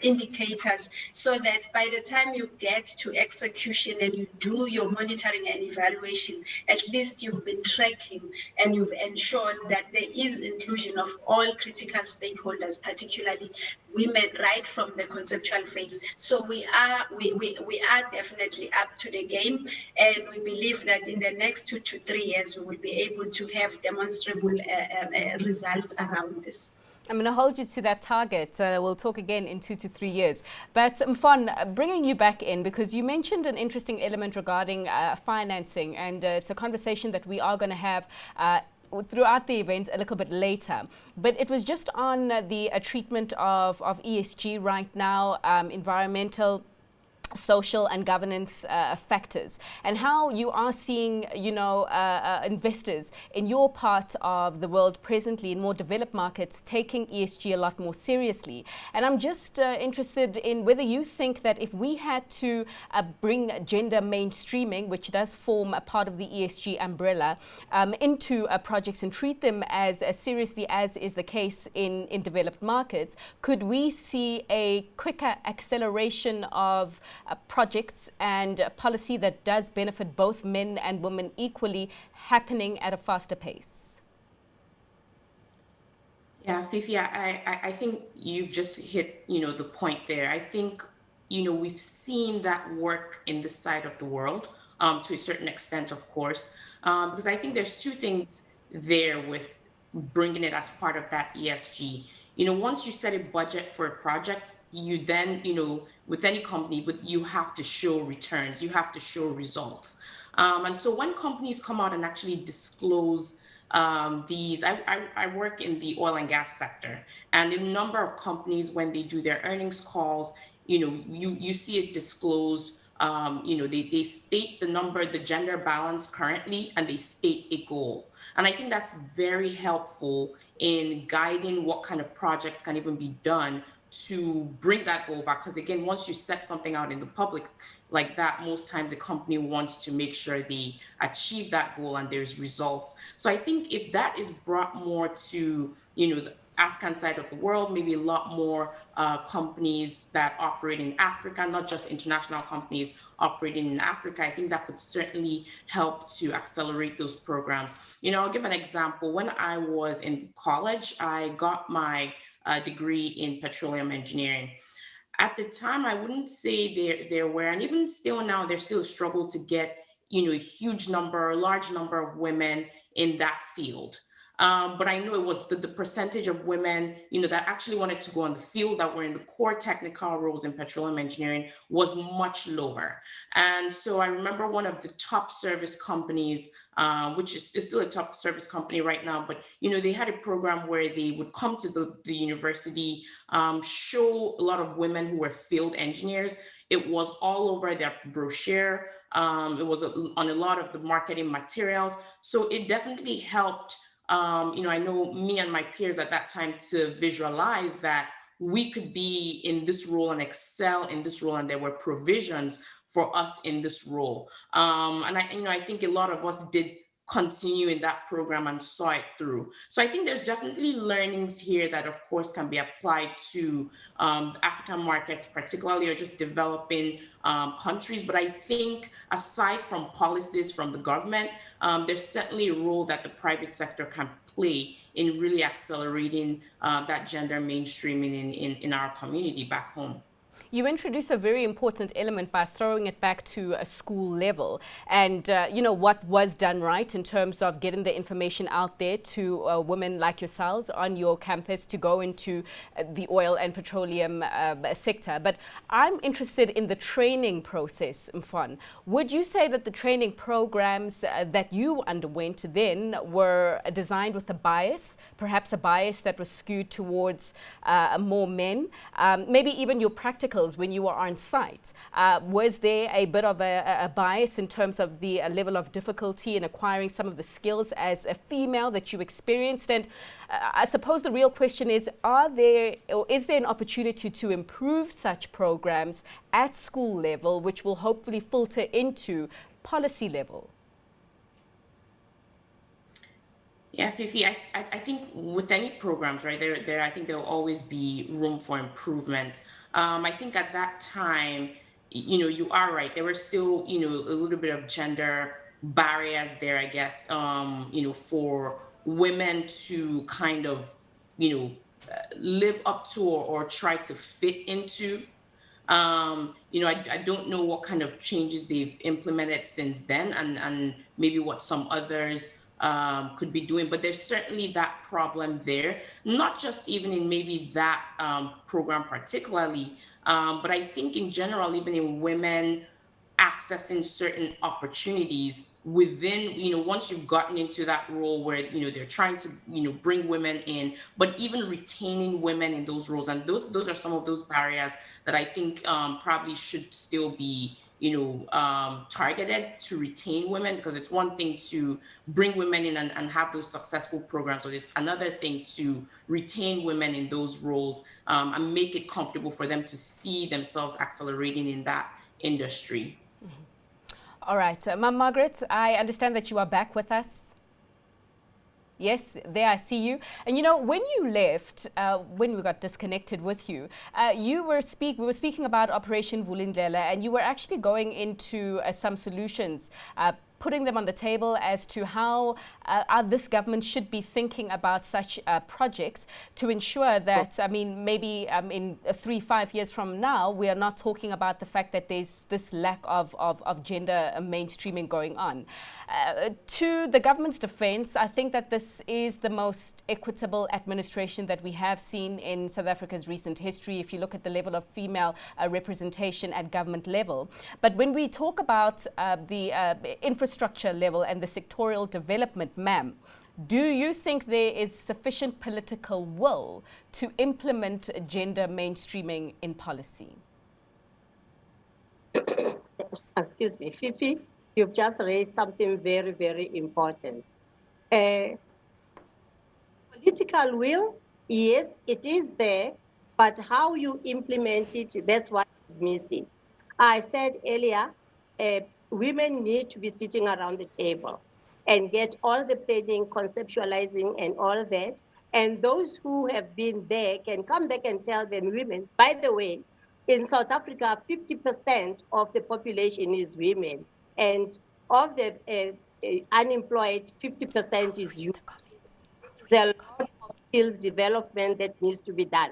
indicators, so that by the time you get to execution and you do your monitoring and evaluation, at least you've been tracking and you've ensured that there is inclusion of all critical stakeholders, particularly women, right from the conceptual phase. So we are definitely up to the game, and we believe that in the next 2 to 3 years we will be able to have demonstrable results around this. I'm going to hold you to that target. We'll talk again in 2 to 3 years. But Mfon, bringing you back in, because you mentioned an interesting element regarding financing, and it's a conversation that we are going to have throughout the event a little bit later. But it was just on the treatment of ESG right now, environmental, social and governance factors, and how you are seeing, investors in your part of the world presently in more developed markets taking ESG a lot more seriously. And I'm just interested in whether you think that if we had to bring gender mainstreaming, which does form a part of the ESG umbrella, into projects and treat them as seriously as is the case in developed markets, could we see a quicker acceleration of projects and policy that does benefit both men and women equally happening at a faster pace? Yeah, Fifi, I think you've just hit, the point there. I think, we've seen that work in this side of the world, to a certain extent, of course, because I think there's two things there with bringing it as part of that ESG. Once you set a budget for a project, you then, with any company, but you have to show returns, you have to show results. And so when companies come out and actually disclose these, I work in the oil and gas sector, and a number of companies, when they do their earnings calls, you see it disclosed. They state the number, the gender balance currently, and they state a goal. And I think that's very helpful in guiding what kind of projects can even be done to bring that goal back. Because again, once you set something out in the public like that, most times a company wants to make sure they achieve that goal and there's results. So I think if that is brought more to, the African side of the world, maybe a lot more companies that operate in Africa, not just international companies operating in Africa, I think that could certainly help to accelerate those programs. I'll give an example. When I was in college, I got my degree in petroleum engineering. At the time, I wouldn't say there were, and even still now, there's still a struggle to get, a large number of women in that field. But I know it was the percentage of women, that actually wanted to go on the field, that were in the core technical roles in petroleum engineering, was much lower. And so I remember one of the top service companies, which is still a top service company right now, but they had a program where they would come to the university, show a lot of women who were field engineers. It was all over their brochure. It was on a lot of the marketing materials. So it definitely helped. I know me and my peers at that time to visualize that we could be in this role and excel in this role, and there were provisions for us in this role. And I think a lot of us did continue in that program and saw it through. So I think there's definitely learnings here that, of course, can be applied to African markets, particularly, or just developing countries. But I think aside from policies from the government, there's certainly a role that the private sector can play in really accelerating that gender mainstreaming in our community back home. You introduce a very important element by throwing it back to a school level, and what was done right in terms of getting the information out there to women like yourselves on your campus to go into the oil and petroleum sector. But I'm interested in the training process, Mfon. Would you say that the training programs that you underwent then were designed with a bias, perhaps a bias that was skewed towards more men? Maybe even your practicals when you were on site, was there a bit of a bias in terms of the level of difficulty in acquiring some of the skills as a female that you experienced? And I suppose the real question is, is there an opportunity to improve such programs at school level, which will hopefully filter into policy level? Yeah, Fifi, I think with any programs, right, I think there'll always be room for improvement. I think at that time, you are right. There were still, a little bit of gender barriers there, I guess, for women to kind of, live up to or try to fit into. I don't know what kind of changes they've implemented since then, and maybe what some others could be doing, but there's certainly that problem there, not just even in maybe that program particularly, but I think in general, even in women accessing certain opportunities within, once you've gotten into that role where, they're trying to, bring women in, but even retaining women in those roles. And those are some of those barriers that I think probably should still be, targeted to retain women, because it's one thing to bring women in and have those successful programs, but it's another thing to retain women in those roles and make it comfortable for them to see themselves accelerating in that industry. All right, Ma'am Margaret, I understand that you are back with us. Yes, there I see you. And when you left, when we got disconnected with you, we were speaking about Operation Vulindlela, and you were actually going into some solutions, putting them on the table as to how this government should be thinking about such projects to ensure that, maybe in 3-5 years from now, we are not talking about the fact that there's this lack of gender mainstreaming going on. To the government's defense, I think that this is the most equitable administration that we have seen in South Africa's recent history, if you look at the level of female representation at government level. But when we talk about the infrastructure level and the sectorial development, ma'am, do you think there is sufficient political will to implement gender mainstreaming in policy? Excuse me, Fifi, you've just raised something very, very important. Political will, yes, it is there, but how you implement it, that's what is missing. I said earlier, women need to be sitting around the table and get all the planning, conceptualizing, and all that. And those who have been there can come back and tell them, women, by the way, in South Africa, 50% of the population is women. And of the unemployed, 50% is youth. There's a lot of skills development that needs to be done.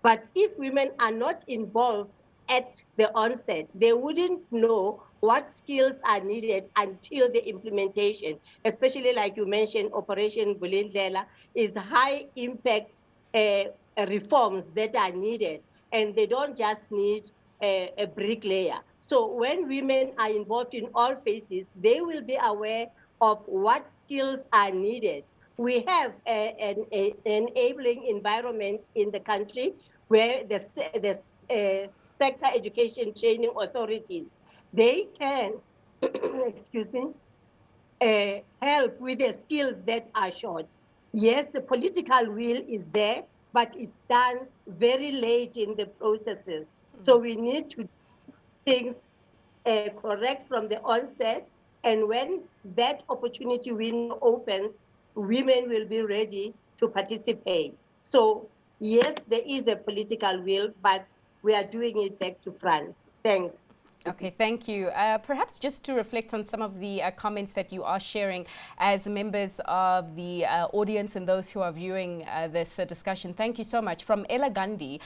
But if women are not involved at the onset, they wouldn't know what skills are needed until the implementation, especially like you mentioned, Operation Vulindlela is high impact reforms that are needed, and they don't just need a bricklayer. So when women are involved in all phases, they will be aware of what skills are needed. We have an enabling environment in the country where the sector education training authorities, they can, excuse me, help with the skills that are short. Yes, the political will is there, but it's done very late in the processes. So we need to do things correct from the onset, and when that opportunity window opens, women will be ready to participate. So yes, there is a political will, but we are doing it back to front. Thanks. Okay, thank you. Perhaps just to reflect on some of the comments that you are sharing as members of the audience and those who are viewing this discussion. Thank you so much. From Ella Gandhi,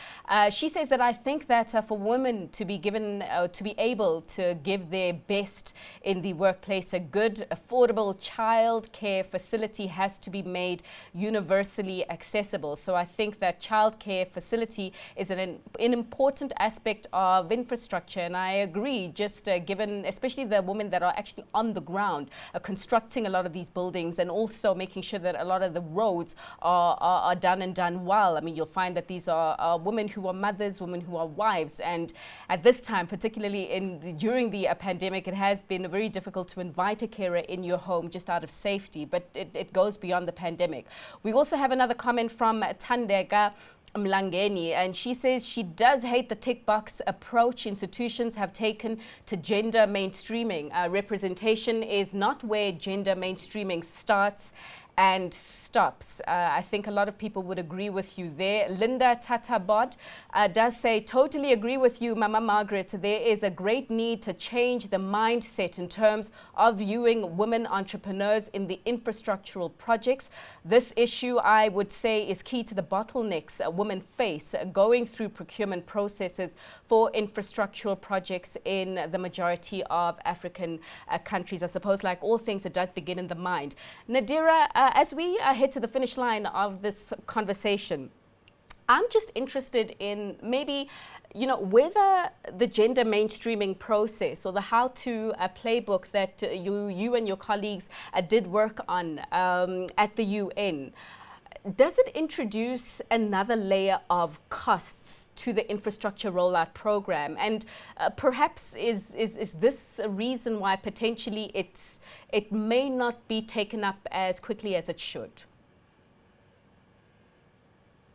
she says that I think that for women to be given, to be able to give their best in the workplace, a good, affordable child care facility has to be made universally accessible. So I think that child care facility is an important aspect of infrastructure, and I agree. Just given, especially the women that are actually on the ground, constructing a lot of these buildings, and also making sure that a lot of the roads are done and done well. I mean, you'll find that these are women who are mothers, women who are wives, and at this time, particularly during the pandemic, it has been very difficult to invite a carer in your home just out of safety, but it goes beyond the pandemic. We also have another comment from Tandega Mlangeni, and she says she does hate the tick box approach institutions have taken to gender mainstreaming. Representation is not where gender mainstreaming starts and stops. I think a lot of people would agree with you there. Linda Tatabod does say, totally agree with you, Mama Margaret. There is a great need to change the mindset in terms of viewing women entrepreneurs in the infrastructural projects. This issue, I would say, is key to the bottlenecks women face going through procurement processes for infrastructural projects in the majority of African countries. I suppose, like all things, it does begin in the mind. Nadira, as we head to the finish line of this conversation, I'm just interested in maybe, whether the gender mainstreaming process or the how-to playbook that you and your colleagues did work on at the UN, does it introduce another layer of costs to the infrastructure rollout program? And perhaps is this a reason why potentially it may not be taken up as quickly as it should?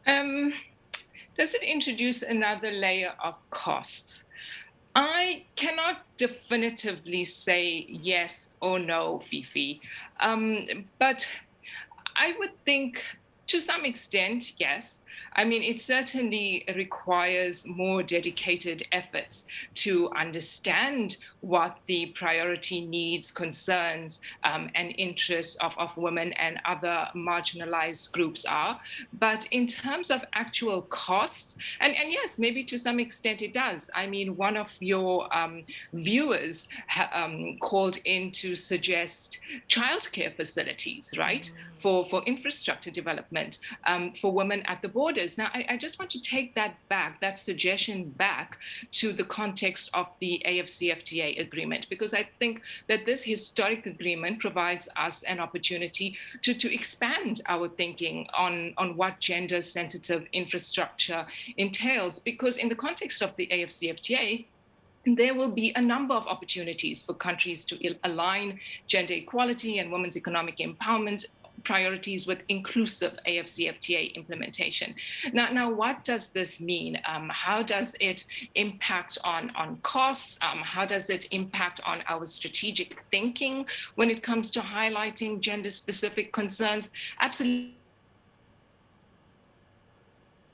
Does it introduce another layer of costs? I cannot definitively say yes or no, Fifi, but I would think to some extent, yes. I mean, it certainly requires more dedicated efforts to understand what the priority needs, concerns, and interests of women and other marginalized groups are. But in terms of actual costs, and yes, maybe to some extent it does. I mean, one of your viewers called in to suggest childcare facilities, right, for infrastructure development for women at the borders. Now, I just want to take that suggestion back to the context of the AFCFTA agreement, because I think that this historic agreement provides us an opportunity to expand our thinking on what gender-sensitive infrastructure entails, because in the context of the AFCFTA, there will be a number of opportunities for countries to align gender equality and women's economic empowerment priorities with inclusive AFCFTA implementation. Now, what does this mean? How does it impact on costs? How does it impact on our strategic thinking when it comes to highlighting gender-specific concerns? Absolutely.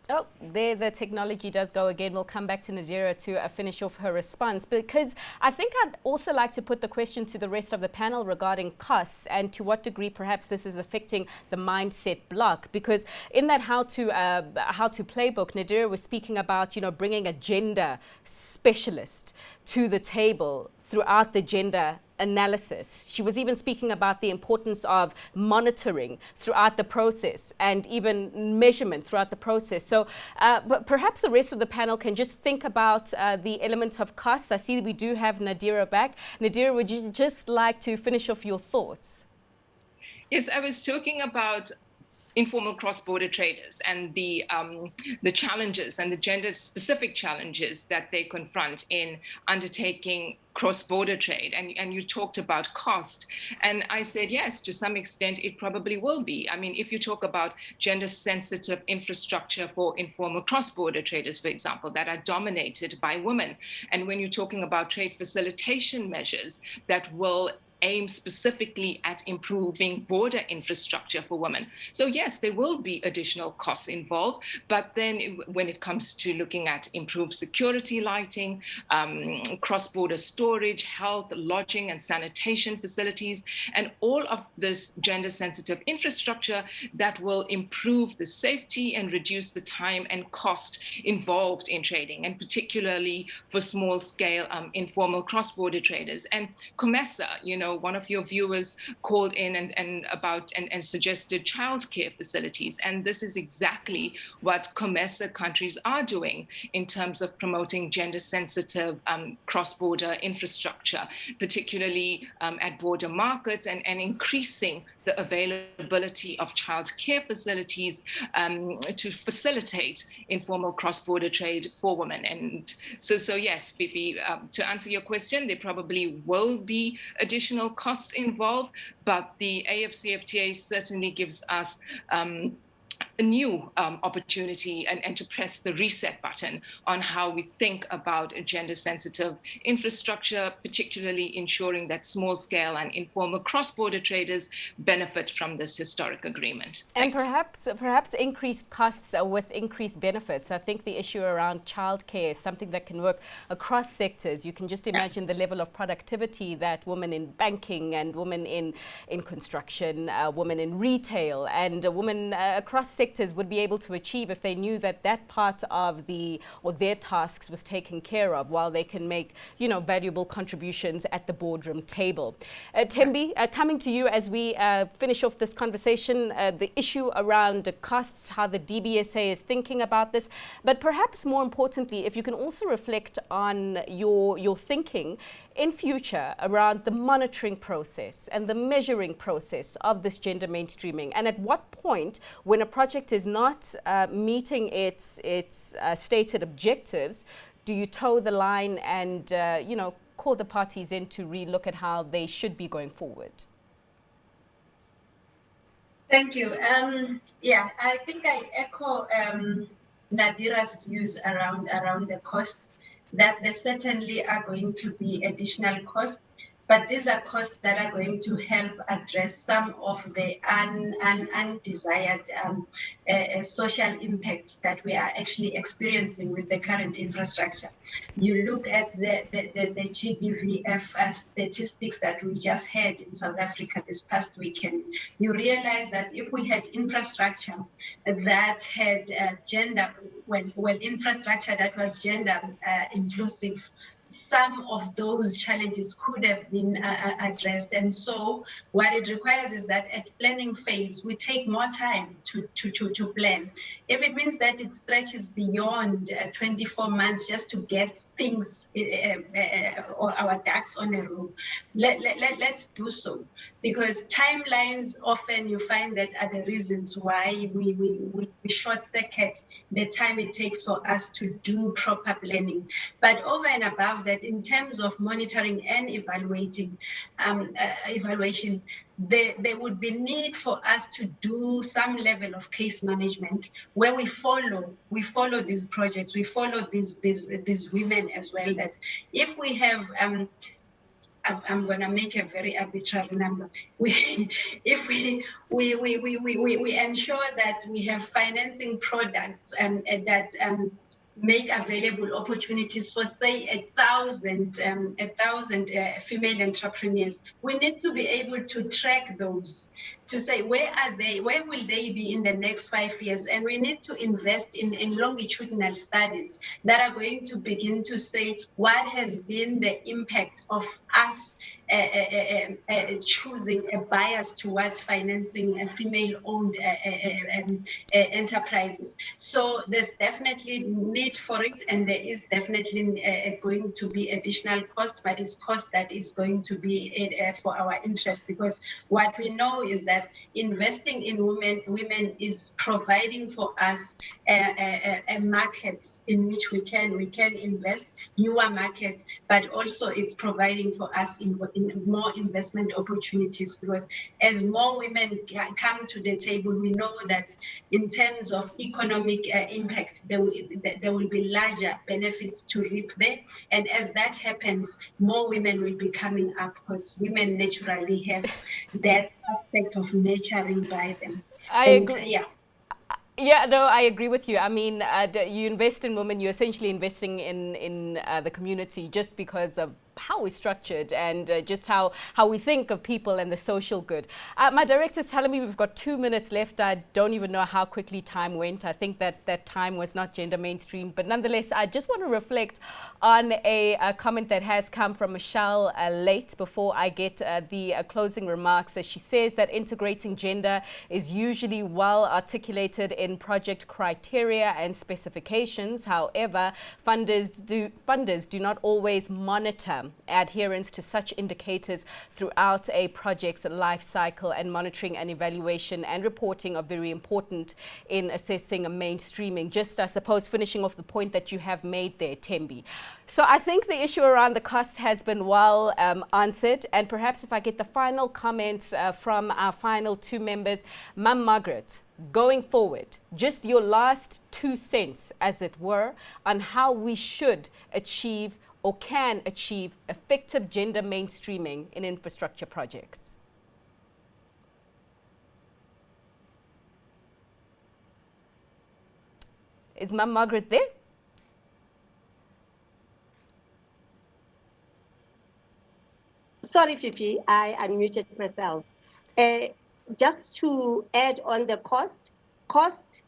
Oh, there the technology does go again. We'll come back to Nadira to finish off her response, because I think I'd also like to put the question to the rest of the panel regarding costs and to what degree perhaps this is affecting the mindset block. Because in that how to playbook, Nadira was speaking about, bringing a gender specialist to the table throughout the gender analysis. She was even speaking about the importance of monitoring throughout the process and even measurement throughout the process. So but perhaps the rest of the panel can just think about the element of costs. I see we do have Nadira back. Nadira, would you just like to finish off your thoughts? Yes, I was talking about informal cross-border traders and the challenges and the gender-specific challenges that they confront in undertaking cross-border trade. And you talked about cost. And I said, yes, to some extent, it probably will be. I mean, if you talk about gender-sensitive infrastructure for informal cross-border traders, for example, that are dominated by women, and when you're talking about trade facilitation measures that will aim specifically at improving border infrastructure for women. So yes, there will be additional costs involved, but then when it comes to looking at improved security lighting, cross-border storage, health, lodging and sanitation facilities, and all of this gender-sensitive infrastructure that will improve the safety and reduce the time and cost involved in trading, and particularly for small-scale informal cross-border traders. And COMESA, one of your viewers called in and suggested childcare facilities. And this is exactly what COMESA countries are doing in terms of promoting gender-sensitive cross-border infrastructure, particularly at border markets, and increasing the availability of childcare facilities to facilitate informal cross-border trade for women. And so yes, Fifi, to answer your question, there probably will be additional costs involved, but the AFCFTA certainly gives us a new opportunity and to press the reset button on how we think about gender-sensitive infrastructure, particularly ensuring that small-scale and informal cross-border traders benefit from this historic agreement. And Thanks. perhaps increased costs with increased benefits. I think the issue around childcare is something that can work across sectors. You can just imagine the level of productivity that women in banking and women in construction, women in retail, and women across sectors would be able to achieve if they knew that that part of their tasks was taken care of, while they can make, valuable contributions at the boardroom table. Thembi, coming to you as we finish off this conversation, the issue around the costs, how the DBSA is thinking about this, but perhaps more importantly, if you can also reflect on your thinking in future around the monitoring process and the measuring process of this gender mainstreaming, and at what point, when a project is not meeting its stated objectives, do you toe the line and call the parties in to relook at how they should be going forward? Thank you. I think I echo Nadira's views around the costs, that there certainly are going to be additional costs, but these are costs that are going to help address some of the undesired social impacts that we are actually experiencing with the current infrastructure. You look at the GBVF statistics that we just had in South Africa this past weekend. You realize that if we had infrastructure that had infrastructure that was gender inclusive, some of those challenges could have been addressed. And so what it requires is that at planning phase, we take more time to plan. If it means that it stretches beyond 24 months just to get things or our ducks on a row, let's do so. Because timelines, often you find that are the reasons why we short circuit the time it takes for us to do proper planning. But over and above that, in terms of monitoring and evaluation, there would be need for us to do some level of case management where we follow these projects, we follow these women as well. That if we have I'm going to make a very arbitrary number. If we ensure that we have financing products that make available opportunities for, say, 1,000 female entrepreneurs, we need to be able to track those, to say where will they be in the next 5 years, and we need to invest in longitudinal studies that are going to begin to say what has been the impact of us choosing a bias towards financing female-owned enterprises. So there's definitely need for it, and there is definitely going to be additional cost, but it's cost that is going to be for our interest, because what we know is that investing in women is providing for us markets in which we can invest, newer markets, but also it's providing for us in more investment opportunities, because as more women come to the table, we know that in terms of economic impact, there will be larger benefits to reap there. And as that happens, more women will be coming up, because women naturally have that aspect of nurturing by them. I agree. Yeah, no, I agree with you. I mean, you invest in women, you're essentially investing in the community, just because of how we're structured and just how we think of people and the social good. My director's telling me we've got 2 minutes left. I don't even know how quickly time went. I think that time was not gender mainstream, but nonetheless, I just want to reflect on a comment that has come from Michelle late before I get the closing remarks. As she says that integrating gender is usually well articulated in project criteria and specifications. However, funders do not always monitor adherence to such indicators throughout a project's life cycle, and monitoring and evaluation and reporting are very important in assessing a mainstreaming. Just, I suppose, finishing off the point that you have made there, Thembi. So I think the issue around the costs has been well answered, and perhaps if I get the final comments from our final two members. Ma'am Margaret, going forward, just your last 2 cents, as it were, on how we should achieve or can achieve effective gender mainstreaming in infrastructure projects. Is Ma'am Margaret there? Sorry, Fifi, I unmuted myself. Just to add on the cost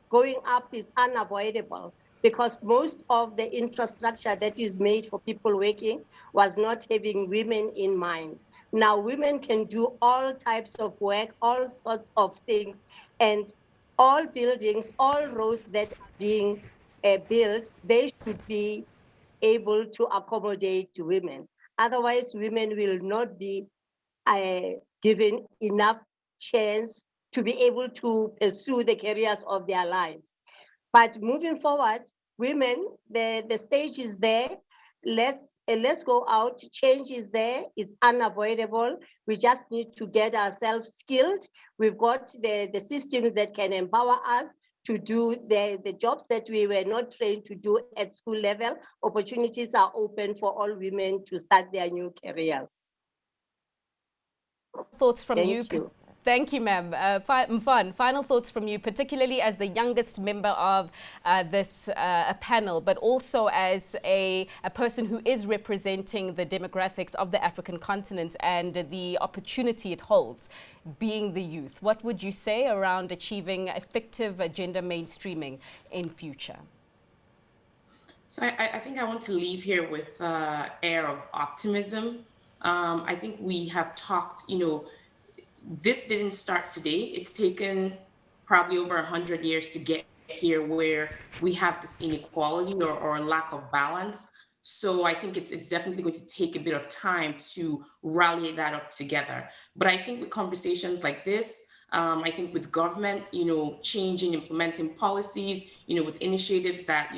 going up is unavoidable because most of the infrastructure that is made for people working was not having women in mind. Now women can do all types of work, all sorts of things, and all buildings, all roads that are being built, they should be able to accommodate women. Otherwise, women will not be given enough chance to be able to pursue the careers of their lives. But moving forward, women, the stage is there. Let's go out. Change is there. It's unavoidable. We just need to get ourselves skilled. We've got the systems that can empower us to do the jobs that we were not trained to do at school level. Opportunities are open for all women to start their new careers. Thoughts from Thank you? you. Thank you, ma'am. Mfan, final thoughts from you, particularly as the youngest member of this panel, but also as a person who is representing the demographics of the African continent and the opportunity it holds, being the youth. What would you say around achieving effective gender mainstreaming in future? So I think I want to leave here with an air of optimism. I think we have talked, this didn't start today. It's taken probably over 100 years to get here where we have this inequality or lack of balance. So I think it's definitely going to take a bit of time to rally that up together. But I think with conversations like this, I think with government, changing, implementing policies, with initiatives that,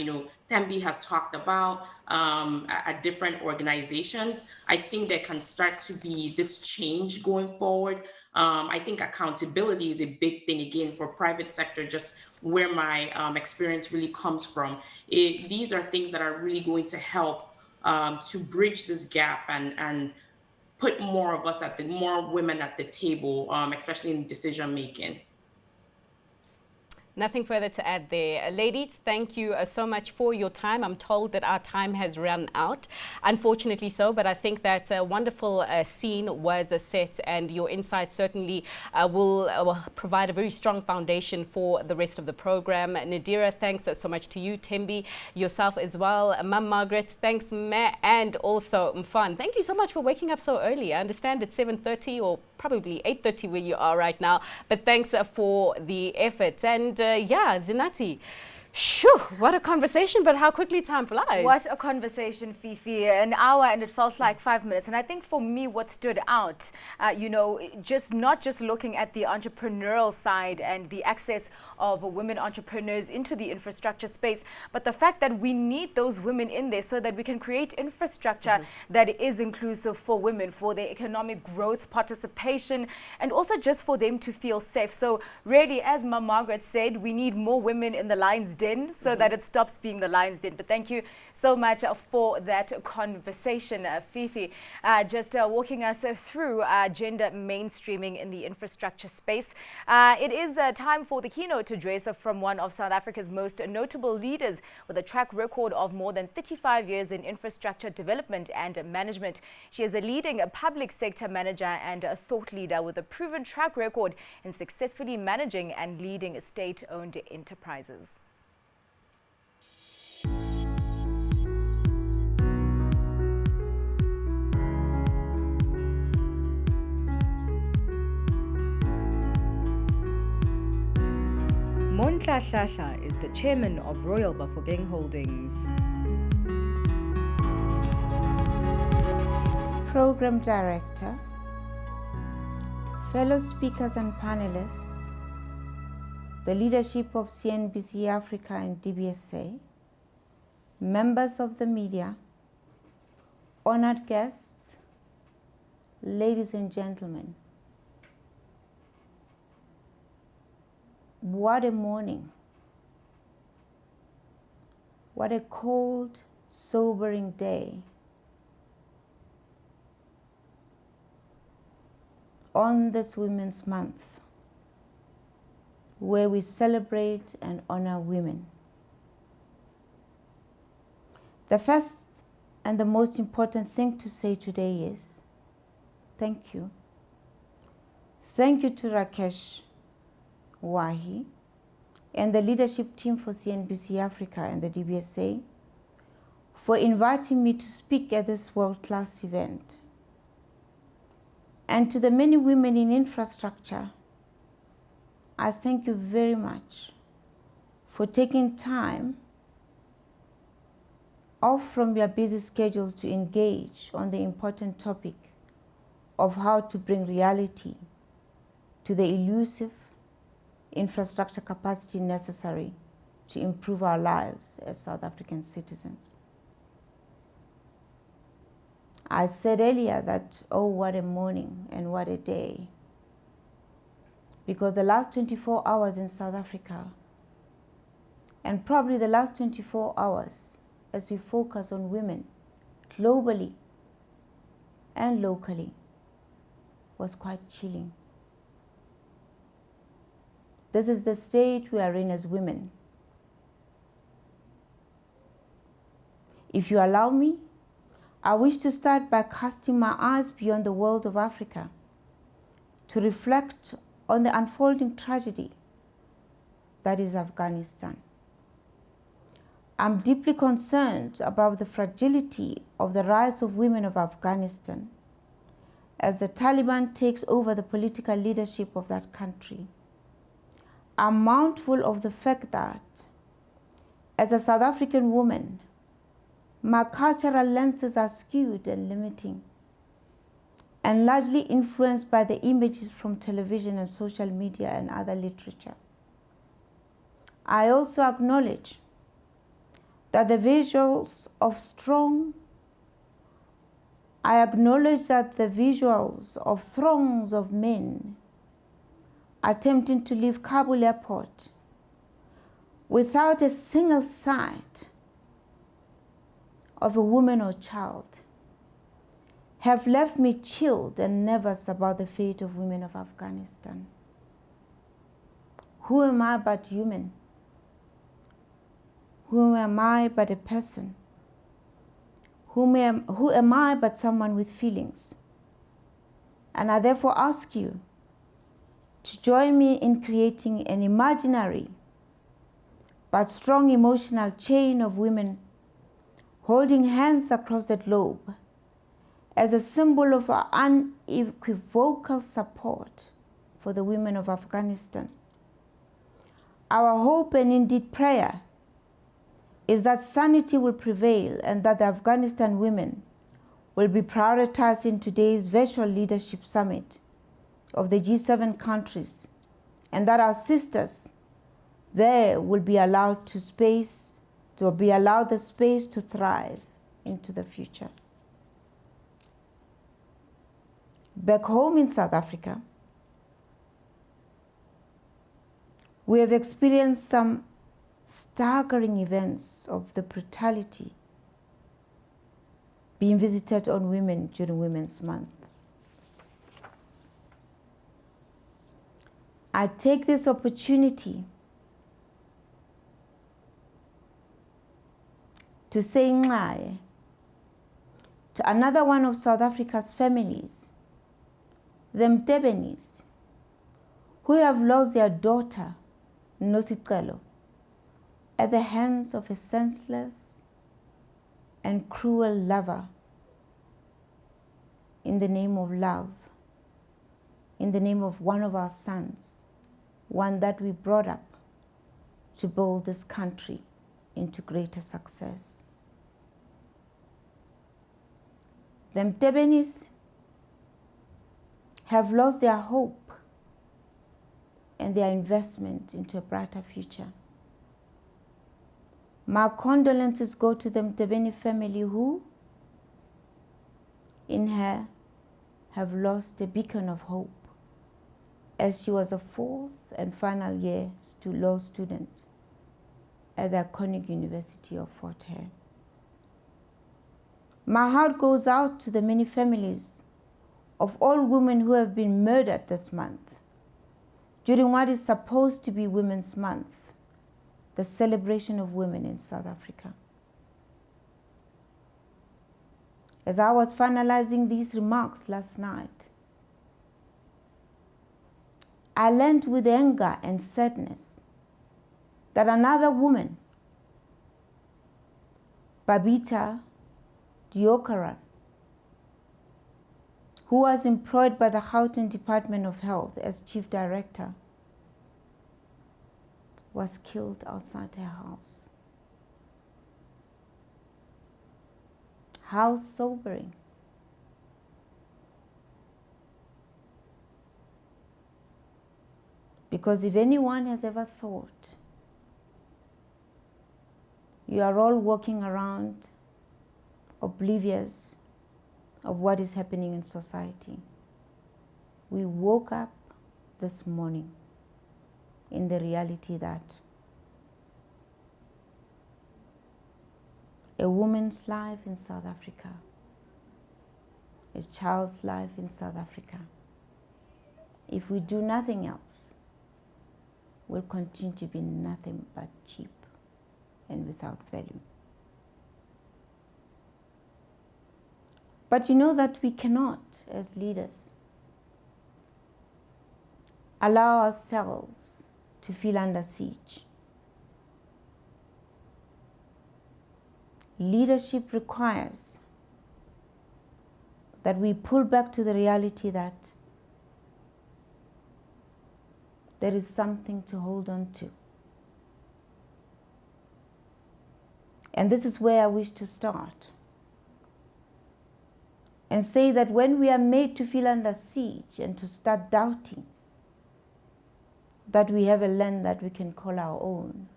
Thembi has talked about at different organizations, I think there can start to be this change going forward. I think accountability is a big thing, again, for private sector, just where my experience really comes from. These are things that are really going to help to bridge this gap and put more of us more women at the table, especially in decision making. Nothing further to add there. Ladies, thank you so much for your time. I'm told that our time has run out, unfortunately so, but I think that a wonderful scene was set, and your insights certainly will provide a very strong foundation for the rest of the program. Nadira, thanks so much to you. Thembi, yourself as well. Ma'am Margaret, thanks, and also Mfan. Thank you so much for waking up so early. I understand it's 7:30 or probably 8:30 where you are right now, but thanks for the efforts. And yeah, Zinati, Shoo, what a conversation, but how quickly time flies. What a conversation, Fifi. An hour and it felt like 5 minutes. And I think for me, what stood out, not just looking at the entrepreneurial side and the access of women entrepreneurs into the infrastructure space, but the fact that we need those women in there so that we can create infrastructure that is inclusive for women, for their economic growth, participation, and also just for them to feel safe. So really, as Ma Margaret said, we need more women in the lion's den so that it stops being the lion's den. But thank you so much for that conversation, Fifi. Just walking us through gender mainstreaming in the infrastructure space. It is time for the keynote address from one of South Africa's most notable leaders with a track record of more than 35 years in infrastructure development and management. She is a leading public sector manager and a thought leader with a proven track record in successfully managing and leading state-owned enterprises. Monhla Hlahla is the chairman of Royal Bafokeng Holdings. Program Director, fellow speakers and panelists, the leadership of CNBC Africa and DBSA, members of the media, honored guests, ladies and gentlemen. What a morning. What a cold, sobering day. On this Women's Month, where we celebrate and honor women. The first and the most important thing to say today is thank you. Thank you to Rakesh Wahi and the leadership team for CNBC Africa and the DBSA for inviting me to speak at this world-class event. And to the many women in infrastructure, I thank you very much for taking time off from your busy schedules to engage on the important topic of how to bring reality to the elusive infrastructure capacity necessary to improve our lives as South African citizens. I said earlier that, oh, what a morning and what a day. Because the last 24 hours in South Africa, and probably the last 24 hours as we focus on women globally and locally, was quite chilling. This is the state we are in as women. If you allow me, I wish to start by casting my eyes beyond the world of Africa to reflect on the unfolding tragedy that is Afghanistan. I'm deeply concerned about the fragility of the rights of women of Afghanistan as the Taliban takes over the political leadership of that country. I'm mindful of the fact that, as a South African woman, my cultural lenses are skewed and limiting, and largely influenced by the images from television and social media and other literature. I also acknowledge that the visuals of throngs of men attempting to leave Kabul airport without a single sight of a woman or child have left me chilled and nervous about the fate of women of Afghanistan. Who am I but human? Who am I but a person? Who am I but someone with feelings? And I therefore ask you to join me in creating an imaginary but strong emotional chain of women holding hands across the globe as a symbol of our unequivocal support for the women of Afghanistan. Our hope and indeed prayer is that sanity will prevail and that the Afghanistan women will be prioritized in today's virtual leadership summit of the G7 countries, and that our sisters there will be allowed the space to thrive into the future. Back home in South Africa, we have experienced some staggering events of the brutality being visited on women during Women's Month. I take this opportunity to say ngxaye to another one of South Africa's families, the Mtebenis, who have lost their daughter, Nosicelo, at the hands of a senseless and cruel lover in the name of love, in the name of one of our sons, one that we brought up to build this country into greater success. The Mtebenis have lost their hope and their investment into a brighter future. My condolences go to the Mtebeni family who, in her, have lost a beacon of hope, as she was a fourth and final year law student at the iconic University of Fort Hare. My heart goes out to the many families of all women who have been murdered this month during what is supposed to be Women's Month, the celebration of women in South Africa. As I was finalizing these remarks last night, I learned with anger and sadness that another woman, Babita Deokaran, who was employed by the Gauteng Department of Health as Chief Director, was killed outside her house. How sobering. Because if anyone has ever thought you are all walking around oblivious of what is happening in society, we woke up this morning in the reality that a woman's life in South Africa, a child's life in South Africa, if we do nothing else, will continue to be nothing but cheap and without value. But you know that we cannot, as leaders, allow ourselves to feel under siege. Leadership requires that we pull back to the reality that there is something to hold on to. And this is where I wish to start. And say that when we are made to feel under siege and to start doubting that we have a land that we can call our own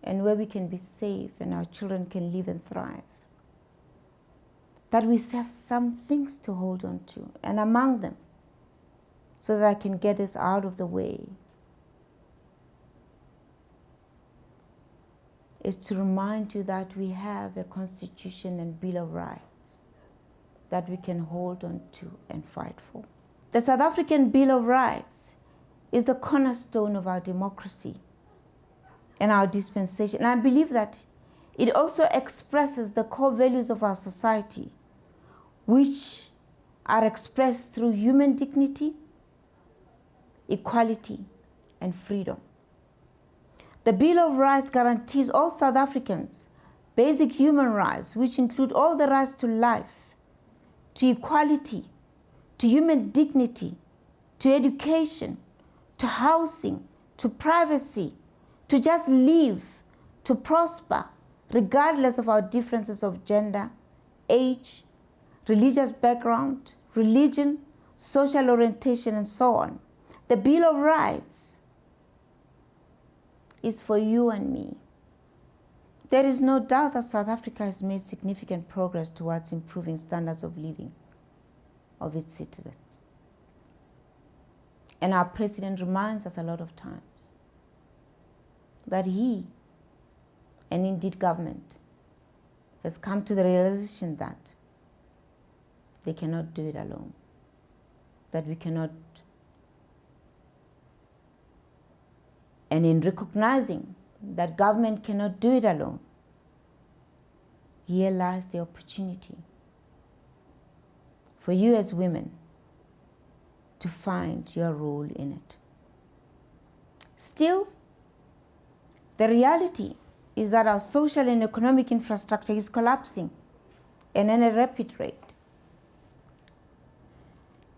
and where we can be safe and our children can live and thrive, that we have some things to hold on to, and among them, so that I can get this out of the way, is to remind you that we have a Constitution and Bill of Rights that we can hold on to and fight for. The South African Bill of Rights is the cornerstone of our democracy and our dispensation. And I believe that it also expresses the core values of our society, which are expressed through human dignity, equality, and freedom. The Bill of Rights guarantees all South Africans basic human rights, which include all the rights to life, to equality, to human dignity, to education, to housing, to privacy, to just live, to prosper, regardless of our differences of gender, age, religious background, religion, social orientation, and so on. The Bill of Rights is for you and me. There is no doubt that South Africa has made significant progress towards improving standards of living of its citizens. And our president reminds us a lot of times that he, and indeed government, has come to the realization that they cannot do it alone, that we cannot. And in recognizing that government cannot do it alone, here lies the opportunity for you as women to find your role in it. Still, the reality is that our social and economic infrastructure is collapsing and at a rapid rate.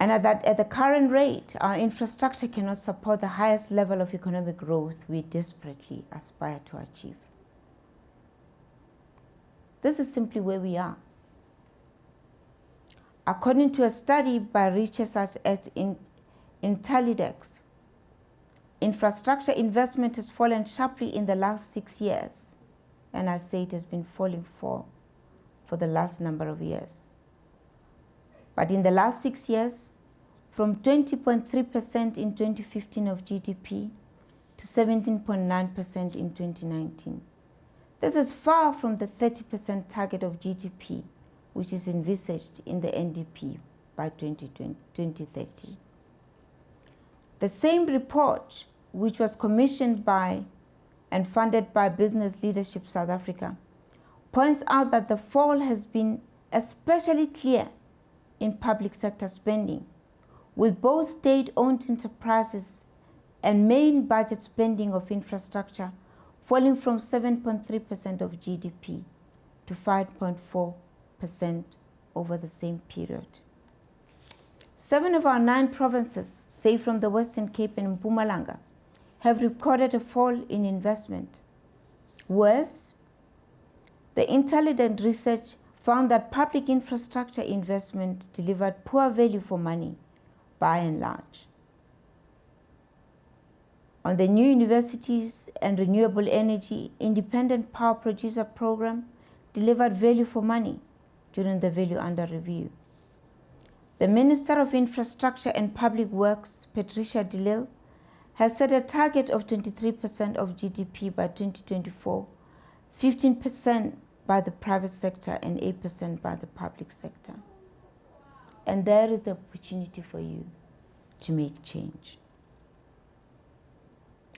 And at the current rate, our infrastructure cannot support the highest level of economic growth we desperately aspire to achieve. This is simply where we are. According to a study by researchers at Intellidex, infrastructure investment has fallen sharply in the last 6 years, and I say it has been falling for the last number of years. But in the last 6 years, from 20.3% in 2015 of GDP to 17.9% in 2019. This is far from the 30% target of GDP, which is envisaged in the NDP by 2030. The same report, which was commissioned by and funded by Business Leadership South Africa, points out that the fall has been especially clear in public sector spending, with both state-owned enterprises and main budget spending of infrastructure falling from 7.3% of GDP to 5.4% over the same period. 7 of our 9 provinces, say from the Western Cape and Mpumalanga, have recorded a fall in investment. Worse, the intelligent research found that public infrastructure investment delivered poor value for money by and large. On the new universities and renewable energy independent power producer program delivered value for money during the value under review. The Minister of Infrastructure and Public Works, Patricia de Lille, has set a target of 23% of GDP by 2024, 15% by the private sector and 8% by the public sector. And there is the opportunity for you to make change.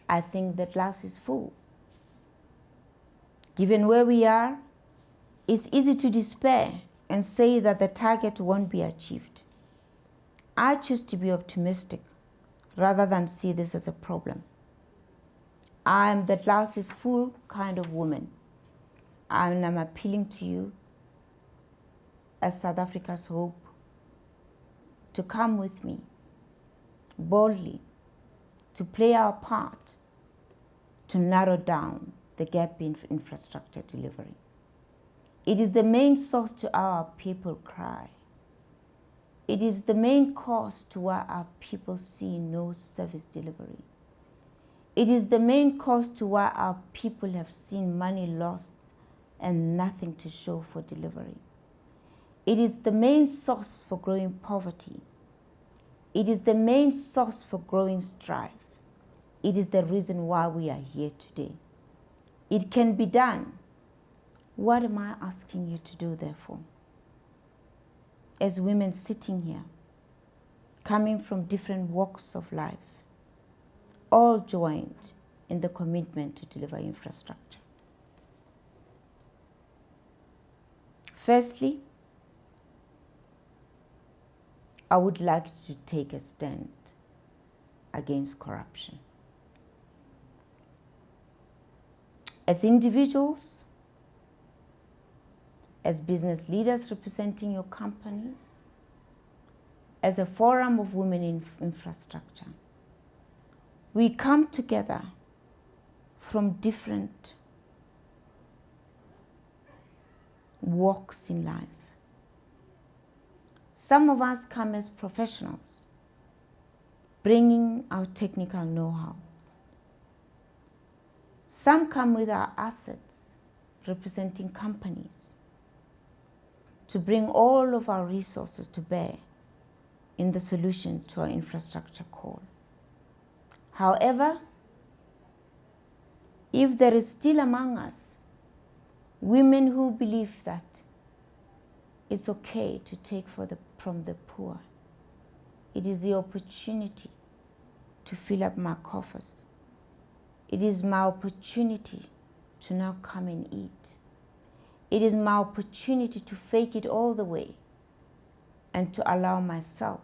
I think the glass is full. Given where we are, it's easy to despair and say that the target won't be achieved. I choose to be optimistic rather than see this as a problem. I am the glass is full kind of woman. And I'm appealing to you as South Africa's hope to come with me boldly, to play our part, to narrow down the gap in infrastructure delivery. It is the main source to our people cry. It is the main cause to why our people see no service delivery. It is the main cause to why our people have seen money lost and nothing to show for delivery. It is the main source for growing poverty. It is the main source for growing strife. It is the reason why we are here today. It can be done. What am I asking you to do, therefore? As women sitting here, coming from different walks of life, all joined in the commitment to deliver infrastructure. Firstly, I would like to take a stand against corruption. As individuals, as business leaders representing your companies, as a forum of women in infrastructure, we come together from different walks in life. Some of us come as professionals, bringing our technical know-how. Some come with our assets, representing companies, to bring all of our resources to bear in the solution to our infrastructure call. However, if there is still among us women who believe that it's okay to take from the poor, it is the opportunity to fill up my coffers. It is my opportunity to now come and eat. It is my opportunity to fake it all the way and to allow myself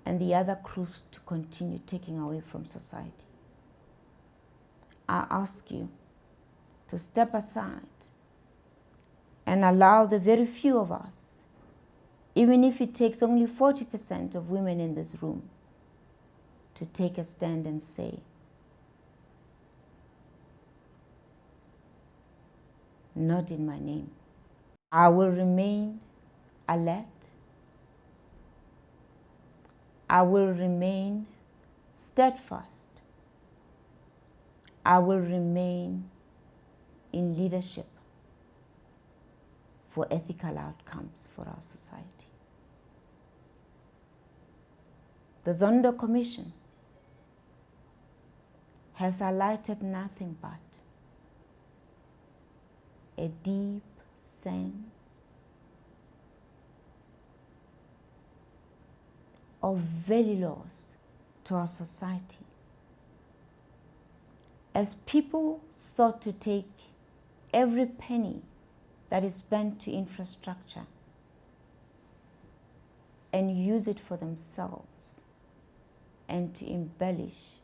and the other crews to continue taking away from society. I ask you to step aside and allow the very few of us, even if it takes only 40% of women in this room, to take a stand and say, not in my name. I will remain alert. I will remain steadfast. I will remain in leadership for ethical outcomes for our society. The Zondo Commission has highlighted nothing but a deep sense of value loss to our society as people sought to take every penny that is spent to infrastructure and use it for themselves and to embellish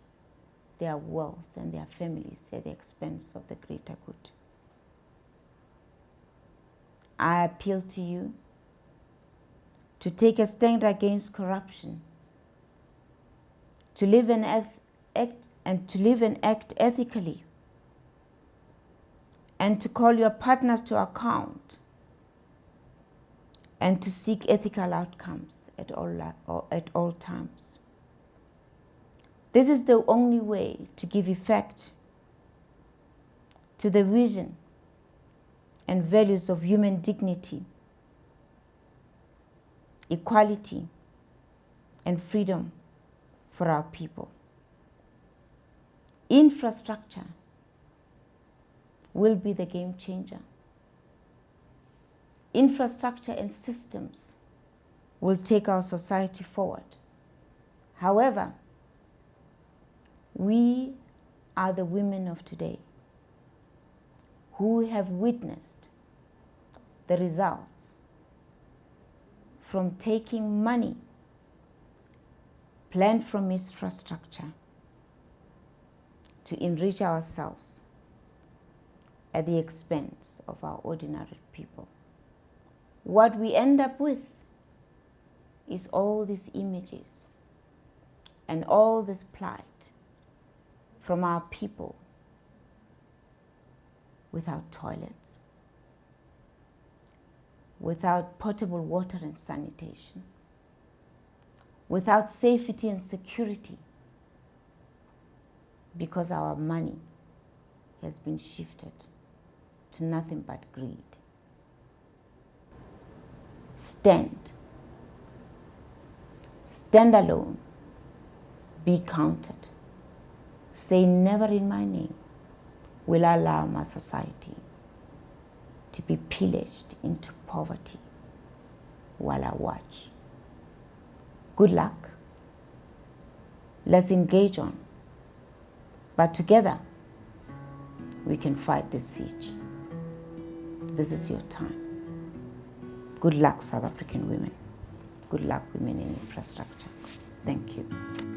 their wealth and their families at the expense of the greater good. I appeal to you to take a stand against corruption, to live and act ethically, and to call your partners to account, and to seek ethical outcomes at all times. This is the only way to give effect to the vision and values of human dignity, equality, and freedom for our people. Infrastructure will be the game changer. Infrastructure and systems will take our society forward. However, we are the women of today who have witnessed the results from taking money planned from infrastructure to enrich ourselves at the expense of our ordinary people. What we end up with is all these images and all this plight from our people without toilets, without potable water and sanitation, without safety and security, because our money has been shifted to nothing but greed. Stand alone, be counted. Say never in my name will I allow my society to be pillaged into poverty while I watch. Good luck. Let's engage on. But together, we can fight this siege. This is your time. Good luck, South African women. Good luck, women in infrastructure. Thank you.